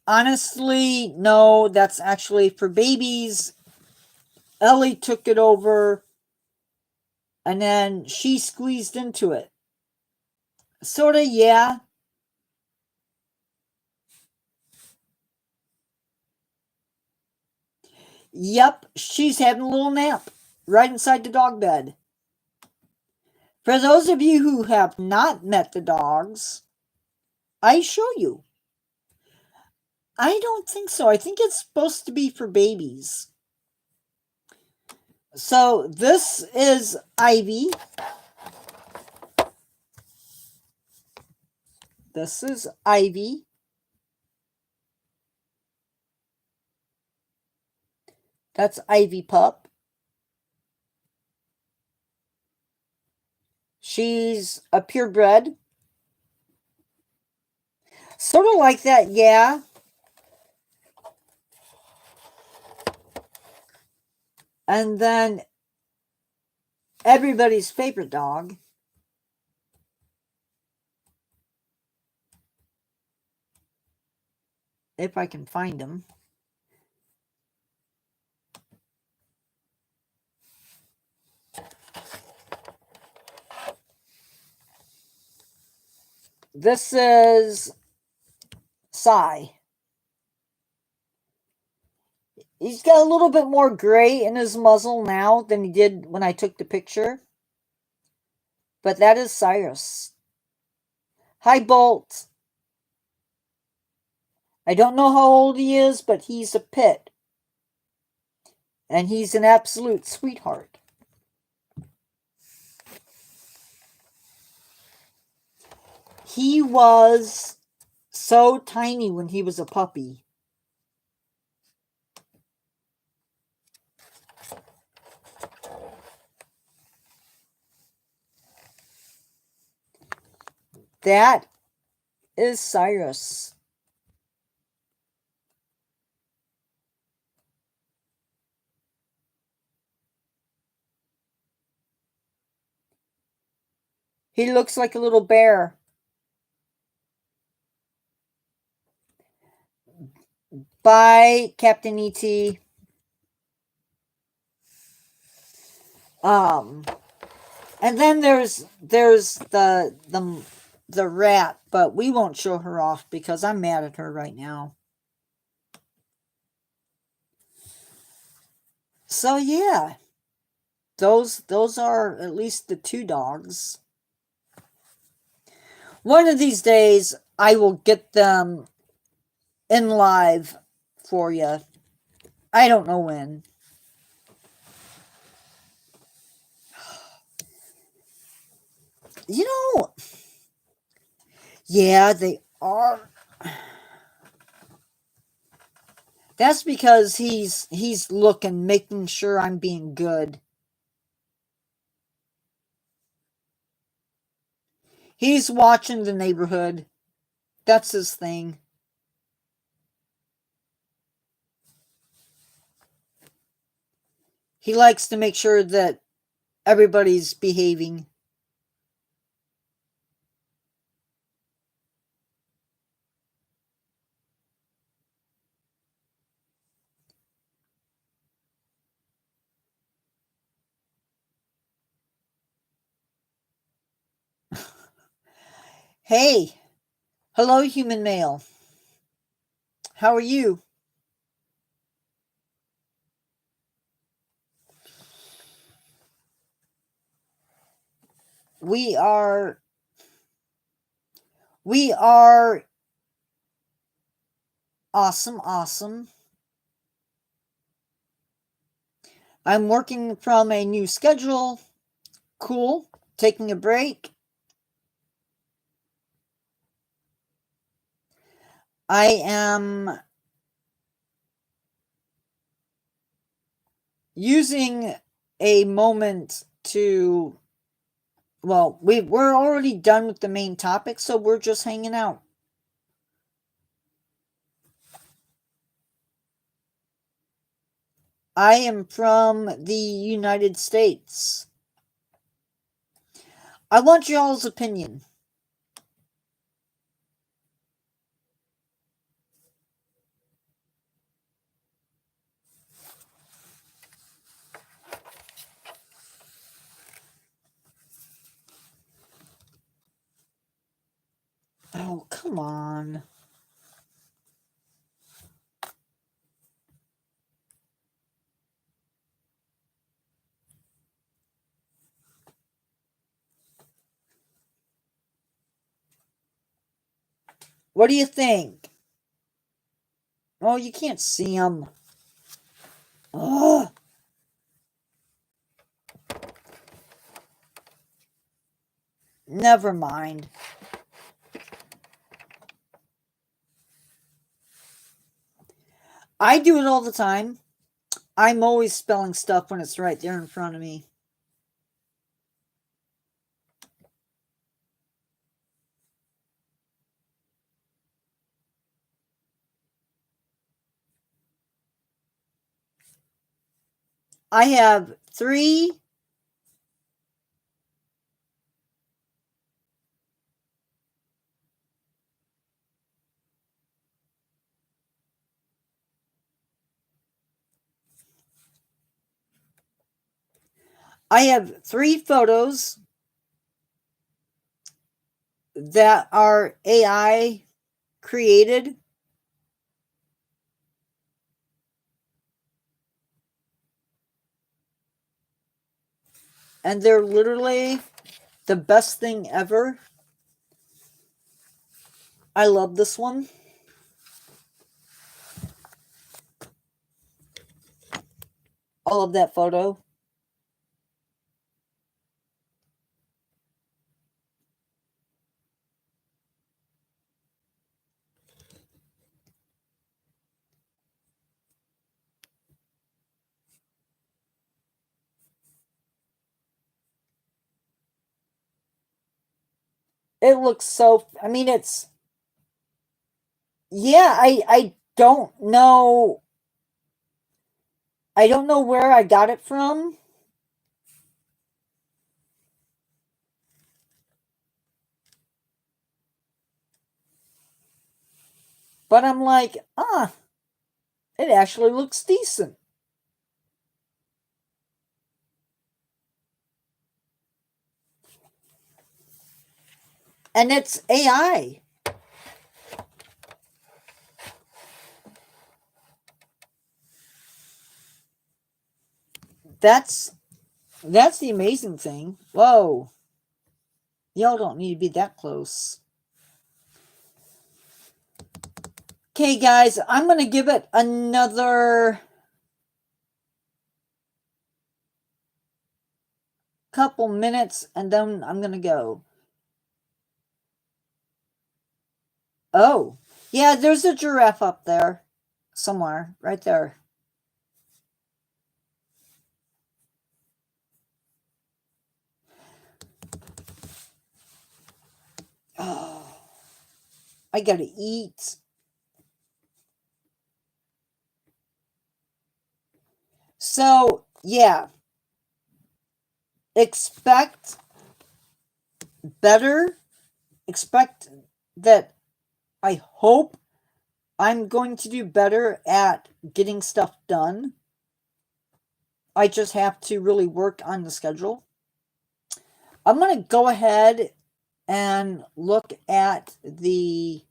honestly, no, that's actually for babies. Ellie took it over and then she squeezed into it. Sorta, yeah. Yep, she's having a little nap right inside the dog bed. For those of you who have not met the dogs, I show you. I don't think so. I think it's supposed to be for babies. So this is Ivy. This is Ivy. That's Ivy Pup. She's a purebred. Sort of like that, yeah. And then everybody's favorite dog. If I can find him. This is Psy. He's got a little bit more gray in his muzzle now than he did when I took the picture. But that is Cyrus. Hi, Bolt. I don't know how old he is, but he's a pit. And he's an absolute sweetheart. He was so tiny when he was a puppy. That is Cyrus. He looks like a little bear. Bye, Captain E.T. And then there's the rat, but we won't show her off because I'm mad at her right now. So yeah, those are at least the two dogs. One of these days I will get them in live for you. I don't know when. You know, yeah, they are. That's because he's looking, making sure I'm being good. He's watching the neighborhood. That's his thing. He likes to make sure that everybody's behaving. Hey, hello, human male. How are you? We are we are awesome, awesome. I'm working from a new schedule. Cool. Taking a break. I am using a moment to, well, we're already done with the main topic, so we're just hanging out. I am from the United States. I want y'all's opinion. Oh, come on. What do you think? Oh, you can't see them. Oh, never mind. I do it all the time. I'm always spelling stuff when it's right there in front of me. I have 3. I have 3 photos that are AI created. And they're literally the best thing ever. I love this one. I love that photo. It looks so, I mean, it's, yeah, I don't know. I don't know where I got it from, but I'm like, it actually looks decent. And it's AI. That's that's the amazing thing. Whoa. Y'all don't need to be that close. Okay, guys, I'm going to give it another couple minutes and then I'm going to go. Oh, yeah, there's a giraffe up there somewhere, right there. Oh, I got to eat. So, yeah, expect better. Expect that I hope I'm going to do better at getting stuff done. I just have to really work on the schedule. I'm going to go ahead and look at the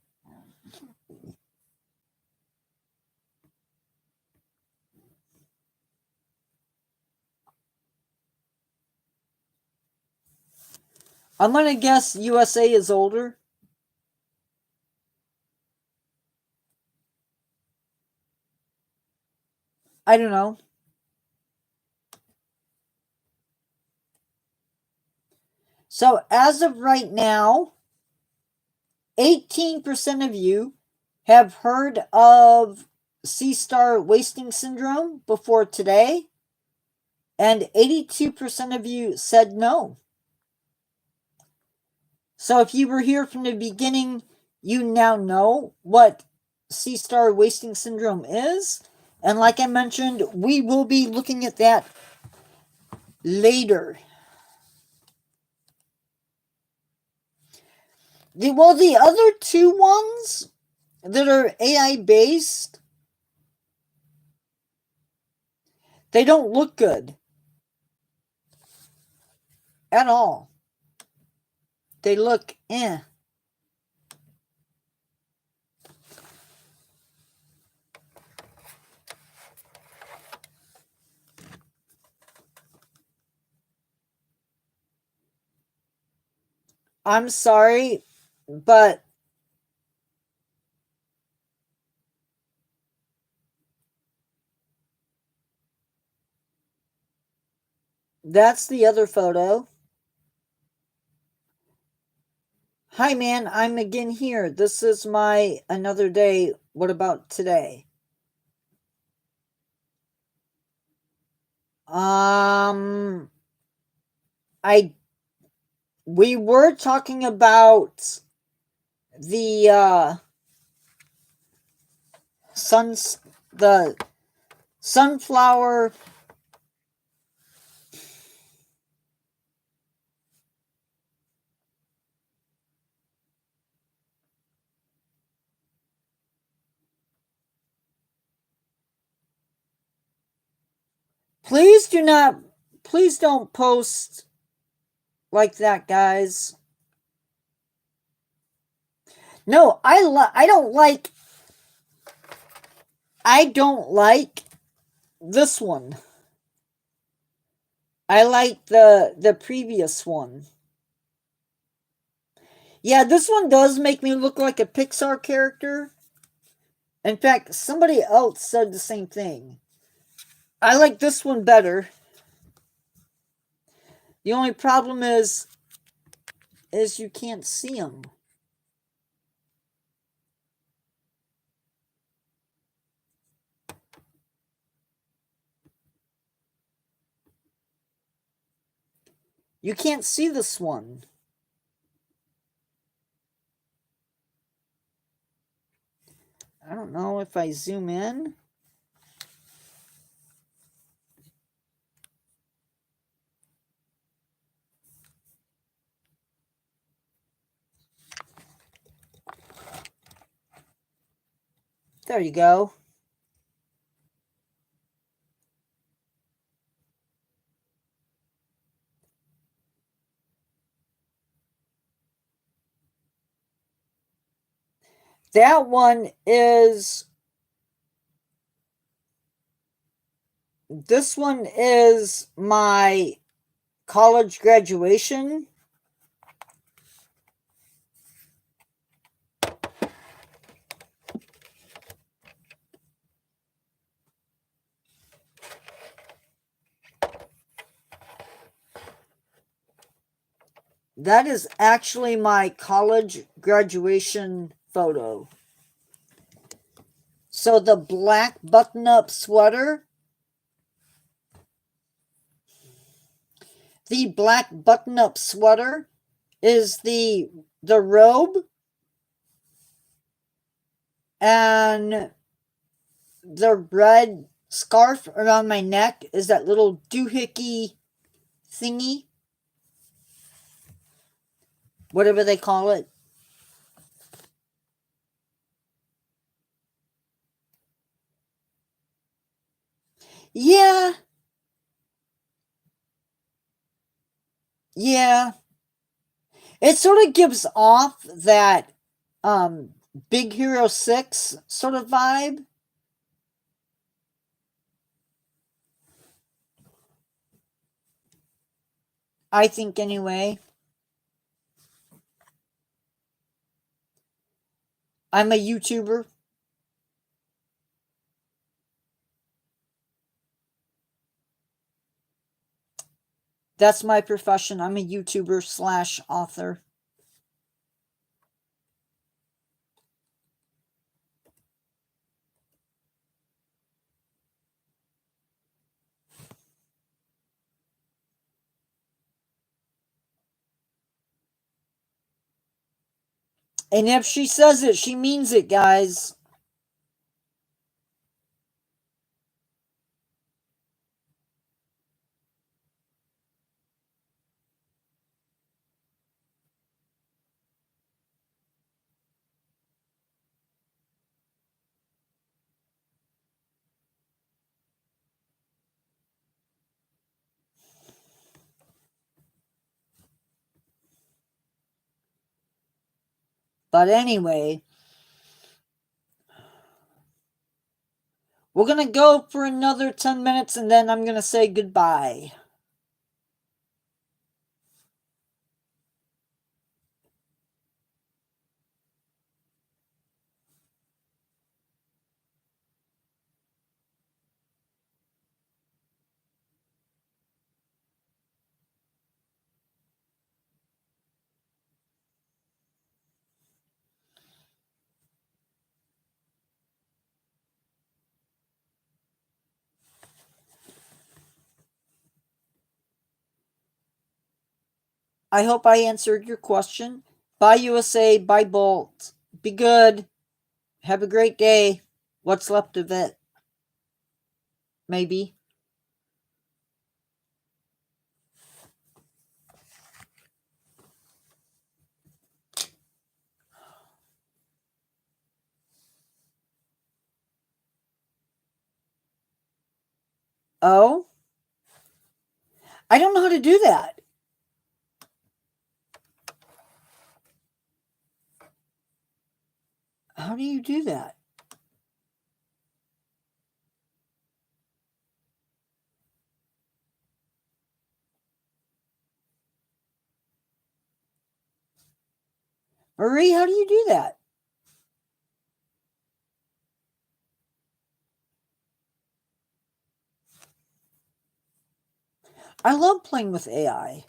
I'm going to guess USA is older. I don't know. So as of right now, 18% of you have heard of sea star wasting syndrome before today, and 82% of you said no. So if you were here from the beginning, you now know what sea star wasting syndrome is. And like I mentioned, we will be looking at that later. The other 2 ones that are AI based, they don't look good at all. They look eh. I'm sorry, but That's the other photo. Hi, man. I'm again here. This is my another day. What about today? Um, I we were talking about the suns the sunflower. Please do not. Please don't post like that, guys. No, I don't like. I don't like this one. I like the previous one. Yeah, this one does make me look like a Pixar character. In fact, somebody else said the same thing. I like this one better. The only problem is you can't see them. You can't see this one. I don't know if I zoom in. There you go. That one is. This one is my college graduation. That is actually my college graduation photo. So the black button up sweater, the black button up sweater is the robe, and the red scarf around my neck is that little doohickey thingy, whatever they call it. Yeah, yeah. It sort of gives off that um Big Hero 6 sort of vibe. I think anyway. I'm a YouTuber. That's my profession. I'm a YouTuber slash author. And if she says it, she means it, guys. But anyway, we're going to go for another 10 minutes and then I'm going to say goodbye. I hope I answered your question. Bye, USA. Bye, Bolt. Be good. Have a great day. What's left of it? Maybe. Oh? I don't know how to do that. How do you do that? Marie, how do you do that? I love playing with AI.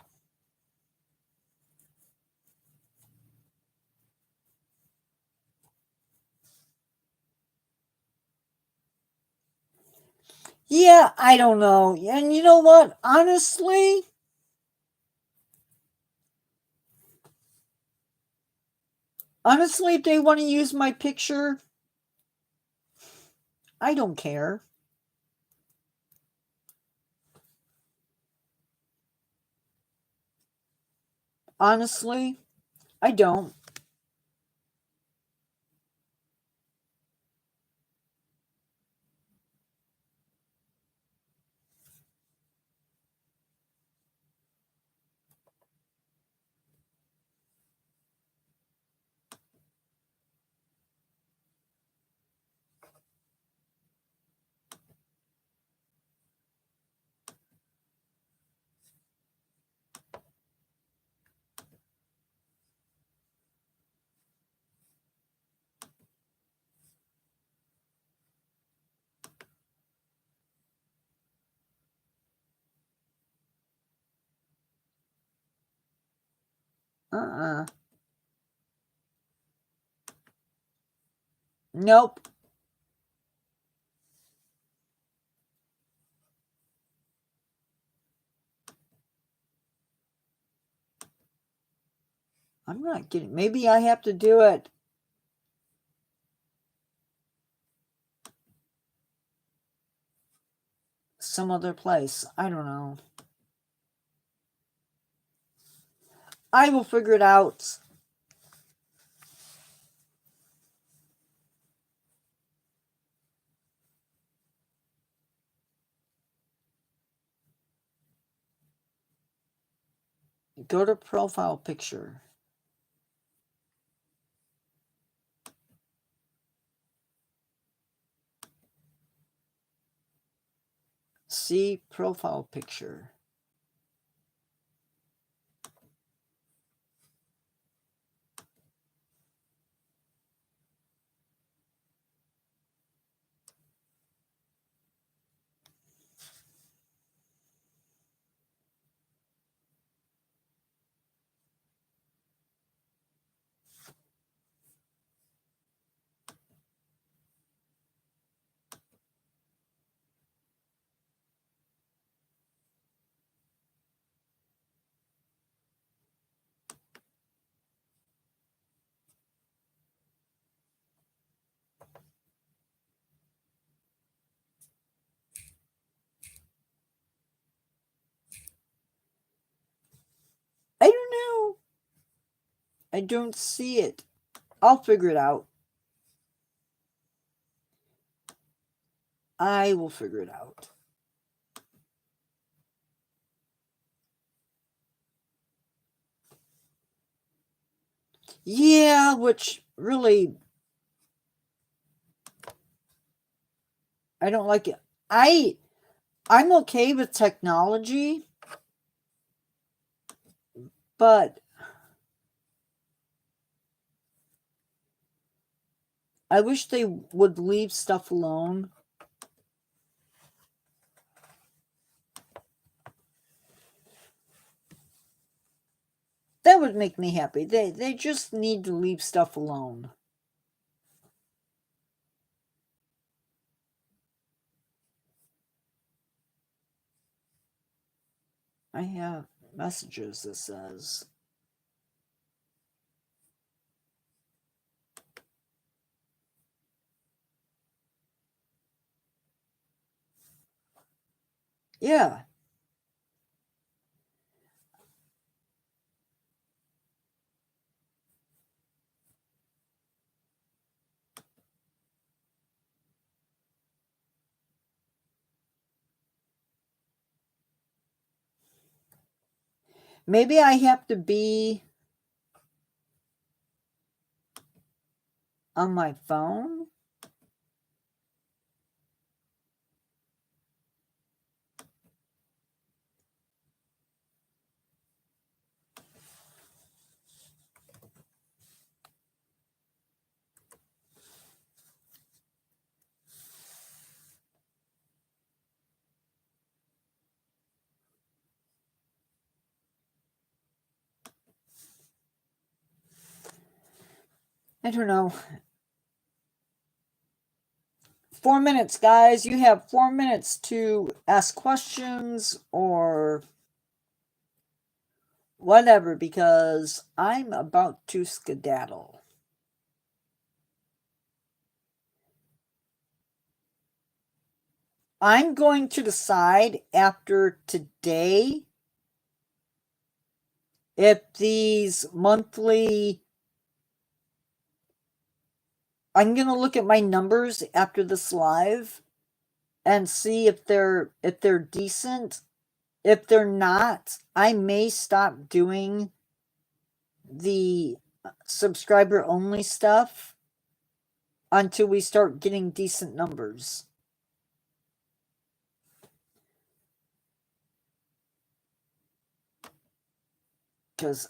Yeah, I don't know. And you know what? Honestly, if they want to use my picture, I don't care. Honestly, I don't. Uh-uh. Nope. I'm not getting. Maybe I have to do it some other place. I don't know. I will figure it out. Go to profile picture. See profile picture. I don't know. I don't see it. I'll figure it out. I will figure it out. Yeah, which really I don't like it. I'm okay with technology, but I wish they would leave stuff alone. That would make me happy. They just need to leave stuff alone. I have messages that says Yeah. Maybe I have to be on my phone. I don't know. 4 minutes, guys. You have 4 minutes to ask questions or whatever, because I'm about to skedaddle. I'm going to decide after today if these monthly. I'm going to look at my numbers after this live and see if they're decent. If they're not, I may stop doing the subscriber only stuff until we start getting decent numbers. Because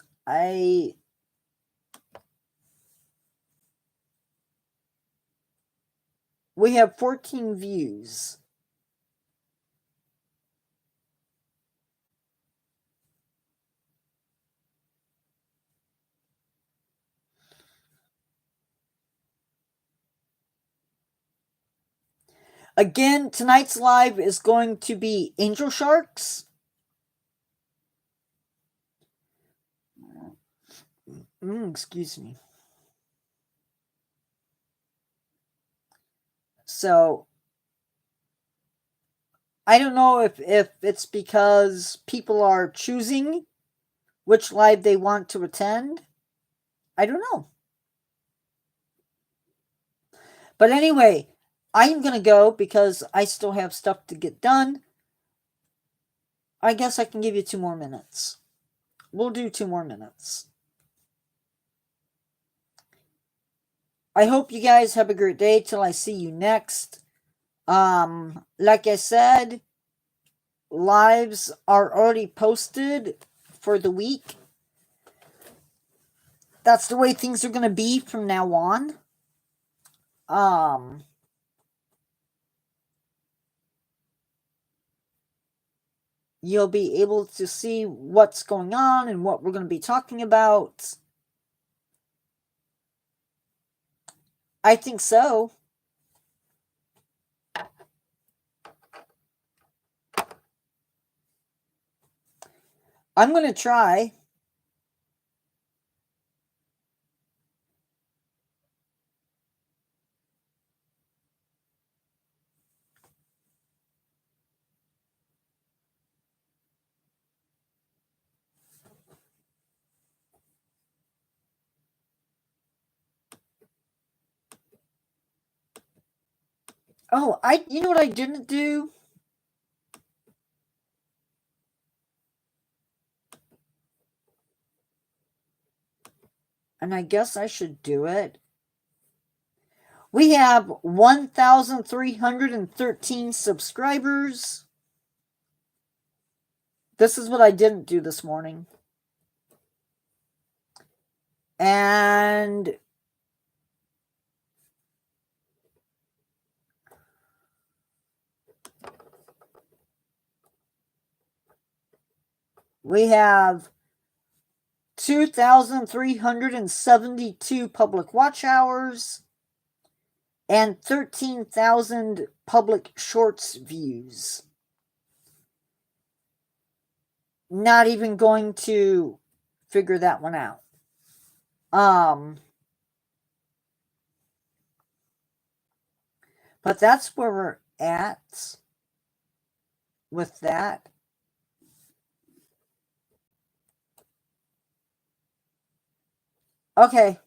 we have 14 views. Again, tonight's live is going to be angel sharks. Excuse me. So I don't know if it's because people are choosing which live they want to attend. I don't know. But anyway, I'm going to go because I still have stuff to get done. I guess I can give you 2 more minutes. We'll do 2 more minutes. I hope you guys have a great day till I see you next. Like I said, lives are already posted for the week. That's the way things are going to be from now on. You'll be able to see what's going on and what we're going to be talking about. I think so. I'm going to try. Oh, you know what I didn't do? And I guess I should do it. We have 1,313 subscribers. This is what I didn't do this morning. And we have 2,372 public watch hours and 13,000 public shorts views. Not even going to figure that one out. But that's where we're at. with that. Okay.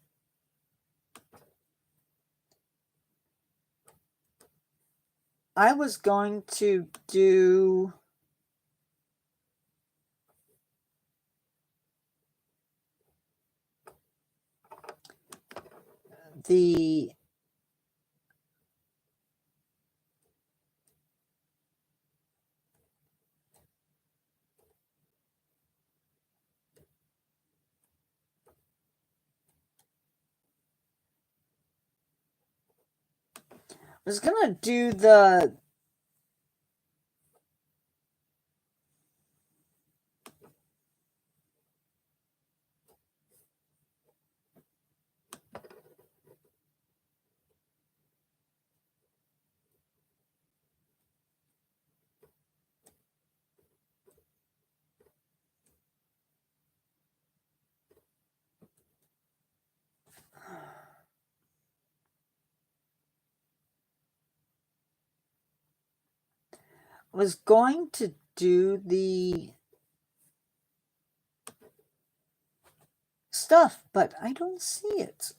I was going to do the was gonna do the was going to do the stuff, but I don't see it.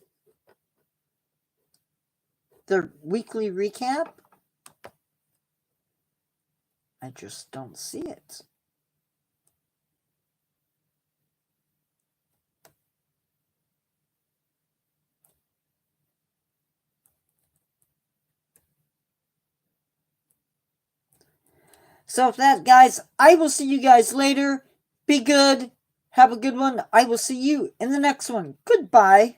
The weekly recap? I just don't see it. So, for that, guys, I will see you guys later. Be good. Have a good one. I will see you in the next one. Goodbye.